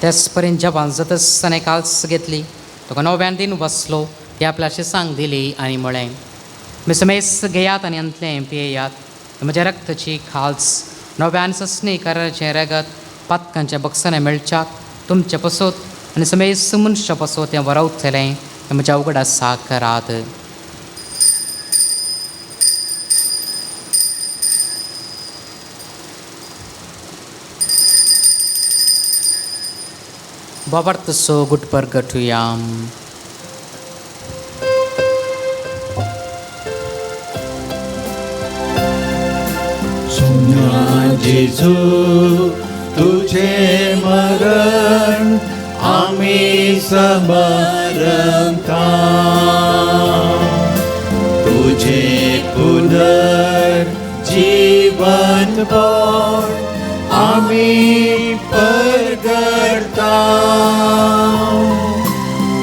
तेच पर्यंत जेवण जातच ताणें काल्स घेतली तुका नव्यान दिन बसलो ती आपल्याशी सांग दिली आनी म्हळें, मिसमेस घेयात आनी अंतलें पियेयात म्हज्या रक्ताची खाल्स नव्यान ससणी कराचें रगत पातकांच्या बक्षांनी मेळच्याक तुमचे पसोत आनी समेस मनशां पसोत तें वरवतलें हें म्हज्या उगडासा करात. बाबार्थ सो गुटपर गठुयाम. जेजू तुझे मरण आम्ही समरता, तुझे पुनर्जीवन पण आम्ही परगडता,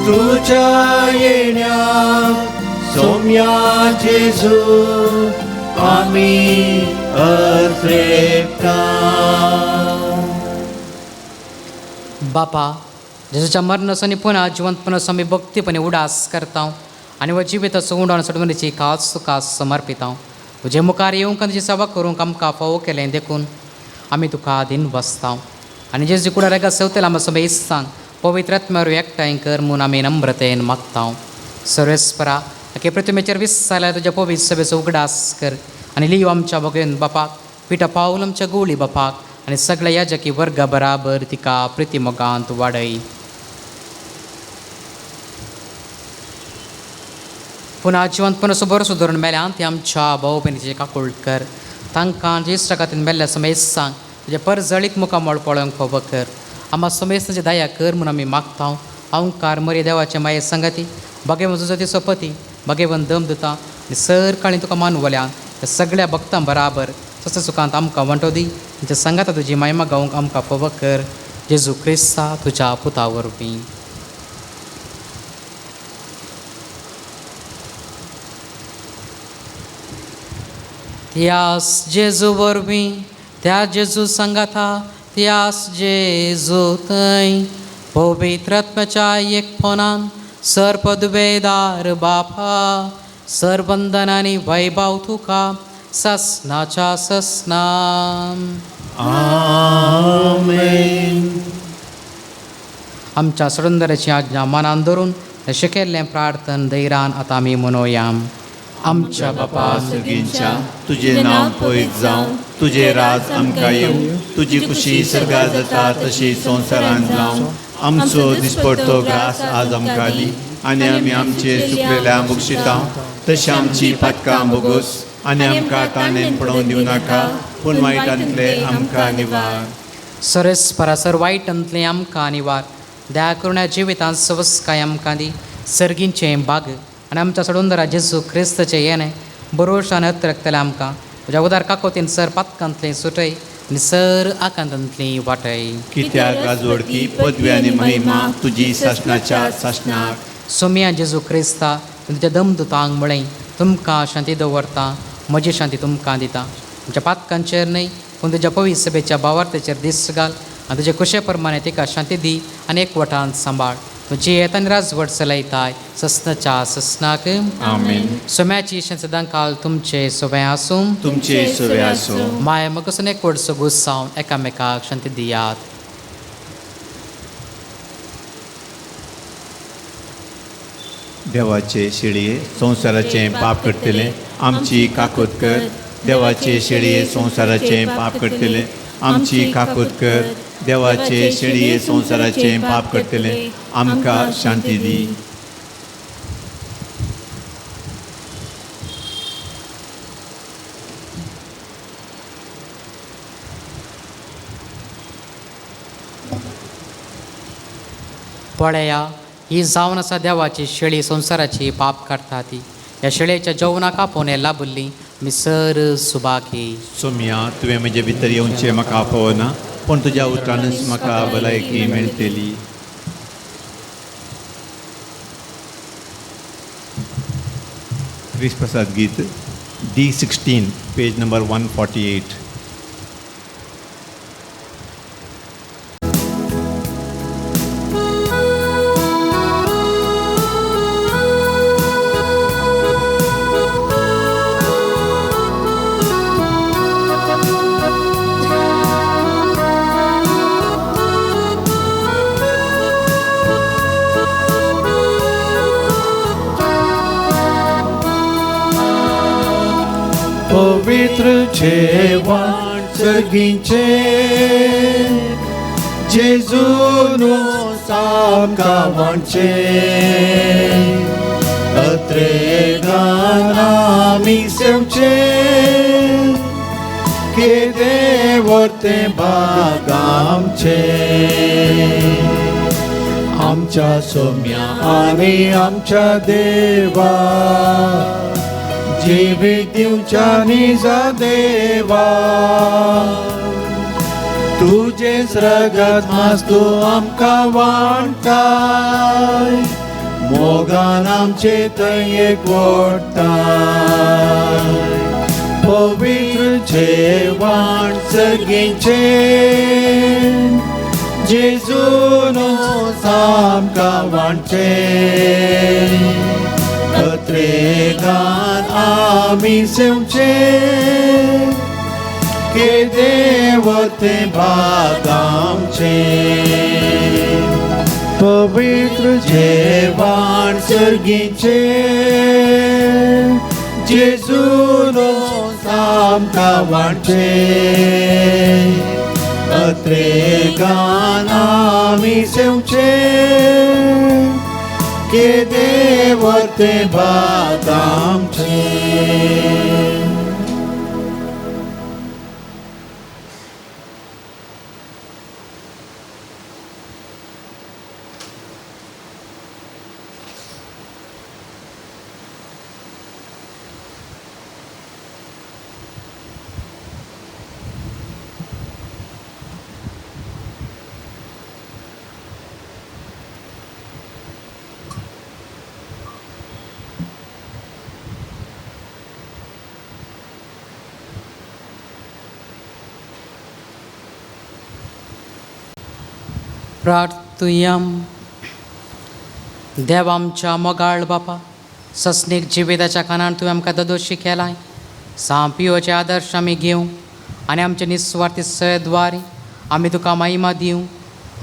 तुझ्या येण्या सौम्या जेजू आम्ही अत्रेपता. बापा, जेजूच्या मरणासनी पुन्हा जिवंतपणास आम्ही भक्तीपणे उडास करता आणि व जिविताचो उंडाण सडवणीची खास तुकास समर्पिता. तुझे मुखार येवंक तुजी सेवा करूंक आमकां फावो केलें देखून आमी तुका आदीन बसता आनी जेजू कुडा रेगा सेवतेला आमकां सगळे इस्तांक पवित्र आत्म्यावर एकठांय कर म्हूण आमी नम्रतेन मागता. सर्वेस्परा, के प्रतिमेचेर विस्साल्या तुज्या पवित्र सभेचो उगडास कर आनी लिव आमच्या भगवेन बापाक, पिठा पावल आमच्या गोळी बापाक आनी सगळ्या याजकी वर्गा बराबर तिका प्रितीमोगांत वाडय. पुन्हा जिवंतपणाचो बरोसो धरून मेल्यान ती आमच्या भाऊ भयणीचे काकूळ कर. तांकां ज्येश्ठा खातीर मेल्ल्या समेस सांग तुजे परजळीक मुखामळ पळोवंक फावो कर. आम्हा समेस ताची दया कर म्हूण आमी मागता. अवंकार मरे देवाचे माये संगती, भगेवन झुजती सोपती, भगेवन दम दिता आनी सर काळी तुका मानवल्यान त्या सगळ्या भक्तां बराबर सस्ते सुखांत आमकां वंटो दी. तुज्या संगाता तुजी महिमा गावंक आमकां फावो कर. जेजू क्रिस्ता तुज्या पुता वरवीं. त्यास जेजू वरवीं, त्या जेजू संगाता, त्यास जेजू थंय पवित्र आत्म्याच्या एकपणान सरपदवेदार बापा, सरबंधनांनी वैभव तुका ससनाच्या ससनाम. आमेन. आमच्या सडुंदराची आज्ञा मनान धरून शिकेल्लें प्रार्थन धैर्यान आतां आमी मनोया. आमच्या बापा सगळींच्या तुझे नाव पवित्र जावं, तुझे राज आमकां येवं, तुजी खुशी सर्गा जाता तशी संवसारांत जावं. आमचो दिसपडटो घास आज आमकां दी आनी आमी आमचे चुकलेल्या बक्षिता तशी आमची पातकां बोगोस आनी आमकां ताणेन पडोवन दिवं नाका, पूण वायटांतले आमकां निवार. सरस्परासर वायटांतलें आमकां निवार. दया करून जिवितांत सवस्काय आमकां दी. सर्गींचें बाग आनी आमच्या सडुंदरा जेजू क्रिस्ताचें येणें बरोवशान रक्तलें आमकां तुज्या उदार काकोतीन सर पातकांतलें सुटय आनी सर आकांतांतलीं वाटय. कित्याक राजवडकी पदवी आनी महिमा तुजी शासनाच्या शासनाक. सोम्या जेजू क्रिस्ता, तुज्या दमदुतांक म्हळें तुमकां शांती दवरता, म्हजी शांती तुमकां दिता. तुमच्या पातकांचेर न्हय पूण तुज्या पवित्र सभेच्या भावार्थेचेर दिश्ट घाल आनी तुजे कुशे प्रमाणे तिका शांती दी आनी एकवटांत सांबाळ. तुजी येतानी राजवट चलयताय ससनाच्या ससनाक. आमेन. सोम्याची सदां काल तुमचे सोबे आसूं, तुमचे सोवे आसूं. माय मगसून एकवटसो गुस्सावन एकामेकाक शांती दियात. देवाचे शेळये संवसाराचें पाप करतले आमची काकूत कर. देवाचे शेळये संवसाराचें पाप करतले आमची काकूत कर. देवाचे शेळये संवसाराचें पाप करतले आमकां शांती दी. पळया, ही जावन आसा देवाची शेळी संवसाराची पाप करता ती. ह्या शेळयेच्या जेवणाक आपोवन लाभुल्ली मिसर सुबाकी. सोम्या, तुवें म्हजे भितर येवचें म्हाका फावना, पूण तुज्या उतरानच म्हाका भलायकी मेळटली. क्रिस्प्रसाद गीत D16 पेज नंबर 148. पवित्र जेवण सर्गींचे जेजूनो सामकावणचे अत्रेगान आमी सेवचे केदेवरते भाग आमचे आमच्या सोम्या आणि आमच्या देवा जिवीत दिवच्या निजा देवा तुझे रगत मास्तू आमकां वांटाय मोगान आमचे थंय एकवटाय पवित्र जेवण सर्गीचे जेजून आमकां वांटे अत्रेगान आमी सेवचे केदेवते भाग आमचे पवित्र जेवण सर्गीचे जेजून आमकां वांटे अत्रेगान आमी सेवचे केदेवते भाग आमचे प्रार्थुयाम. देव आमच्या मोगाळ बापा, सस्नीक जिविताच्या कानान तुवें आमकां दोशी केलाय. सांपियोचे आदर्श आमी घेवं आनी आमचे निस्वार्थी सयद्वारी आमी तुका महिमा दिवं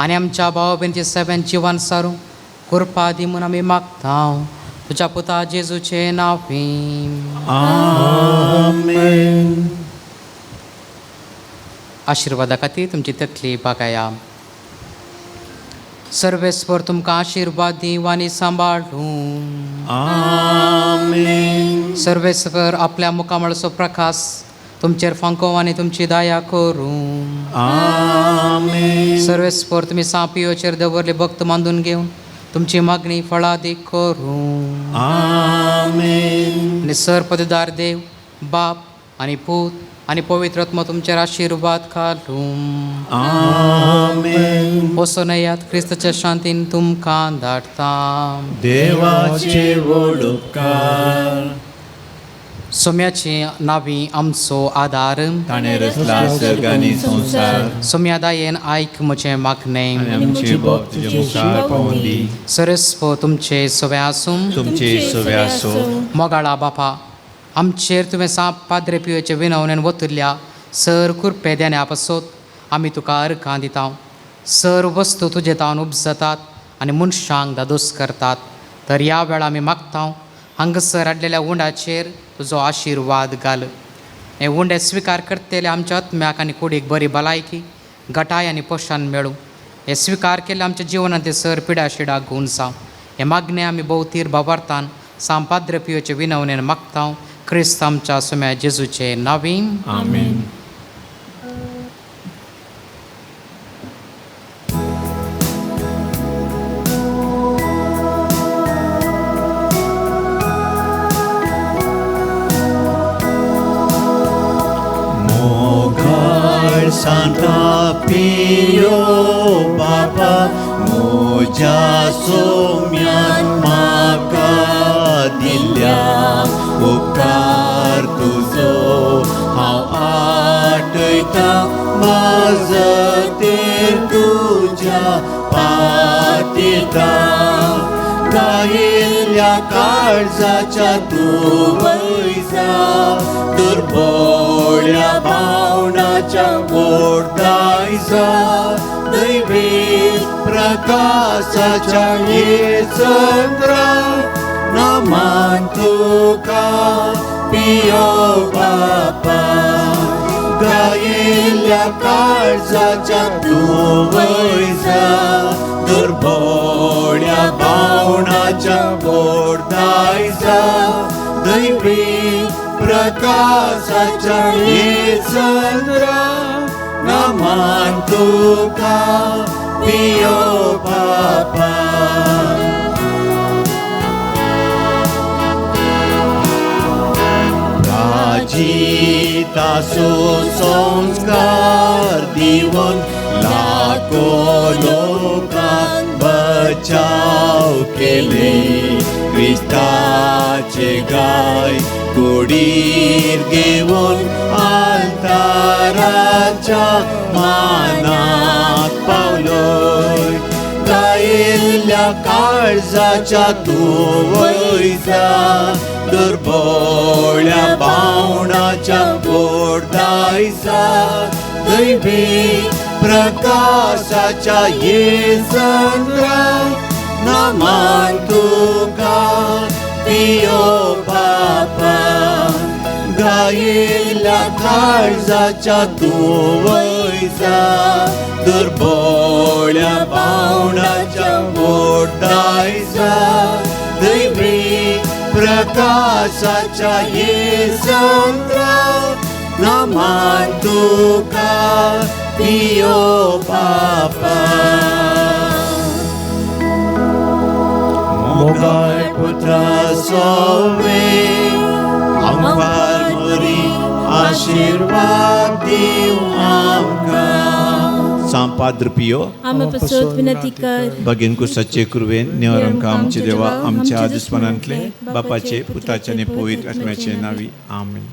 आनी आमच्या भाव भयणीचे सगळ्यां जिवन सारूं कृपा दी म्हूण आमी मागता तुज्या पुता जेजूचे नांवीं. आमेन. आशिर्वादा खातीर तुमची तकली बागाया. सर्वेस्वर तुमकां आशिर्वाद दिवं आनी सांबाळूं. आमेन. सर्वेस्वर आपल्या मुखामळाचो प्रकाश तुमचेर फांको आनी तुमची दया करूं. आमेन. सर्वेस्वर तुमी सांपियोचेर दवरले भक्त बांदून घेवन तुमची मागणी फळादीक करूं. आमेन. आनी सर्पददार देव बाप आनी पूत आनी पवित्र आत्मा तुमचेर आशिर्वाद घालूं. आमेन. वचून येयात, क्रिस्ताच्या शांतीन तुमकां धाडटा. देवाचे व्हड उपकार सोम्याची नांवी आमचो आदार. ताणें रचला सर्ग आनी संवसार सोम्या दायेन आयक म्हजें मागणें. आनी आमची बोब तुज्या मुखार पावून दी. सरस्व तुमचे सवे आसूं. तुमचे सवे आसूं. मोगाळा बापा, आमचेर तुवें साप पाद्रे पियेचे विनवणेन वतुरल्या सर कुरपेद्याने पासत आमी तुका अर्घां दिता. सर वस्तू तुजे तावन उपजतात आनी मनशांक दादोस करतात. तर ह्या वेळा आमी मागता हांगासर हाडलेल्या उंडाचेर तुजो आशिर्वाद घाल. हे उंडे स्विकार करतले आमच्या आत्म्याक आनी कुडीक बरी भलायकी गटाय आनी पोशान मेळूं. हे स्विकार केले आमच्या जिवनांत ते सर पिडा शिडा गुणसांव. हे मागणे आमी भोवतीर बाबार्थान सांपाद्र पियोचे विनवणेन मागता क्रिस्त आमच्या सोम्या जेजूचे नांवीं. आमेन. मोगाळ सांता पियो बाबा मोज्या सोम्यान म्हाका दिल्या उपकार तुजो हांव आटयता. मजतेर तुज्या पातिता. गायिल्ल्या काळजाच्या तूं वैसा दुर्बोळ्या भावनाच्या मोडायचा. दैवी प्रकाशाच्या ये चंद्रा नमान तुका पियो बापा. गायिल्ल्या काळजाच्या तूं वैसा दुर्बोळ्या भावनाच्या मोडायचा. दैवी प्रकाशाच्या येसुंद्रा नमन तुका पियो बापा राजिता सुसंस्कार दिवन लाखो लोकांक बचाव केले क्रिस्ताचे गाय कुडीर घेऊन आल्ताराच्या मानात पावलोय गायिल्ल्या काळजाच्या तूं वयता दुर्बळ्या बावणाच्या गोडदायसा दैवी प्रकाशाच्या येसुंद्रा नमन तुका पियो बापा गायिल्ल्या काळजाच्या तूं वयता दुर्बळ्या बावणाच्या गोडदायसा दैवी प्रकाशाच्या येसुंद्रा नमन तुका पियो बापा मोगाळ पुत्रा सोवे आमकां बरी आशीर्वाद दिव आमकां सांग पाद्र पियो आम्हा पासत विनंती कर भगिन कुसाचे कुरवेन नेवरांका आमचे देवा आमच्या दुस्मनांतले बापाचे पुताचे आणि पवित्र आत्म्याचे नावी आमीन.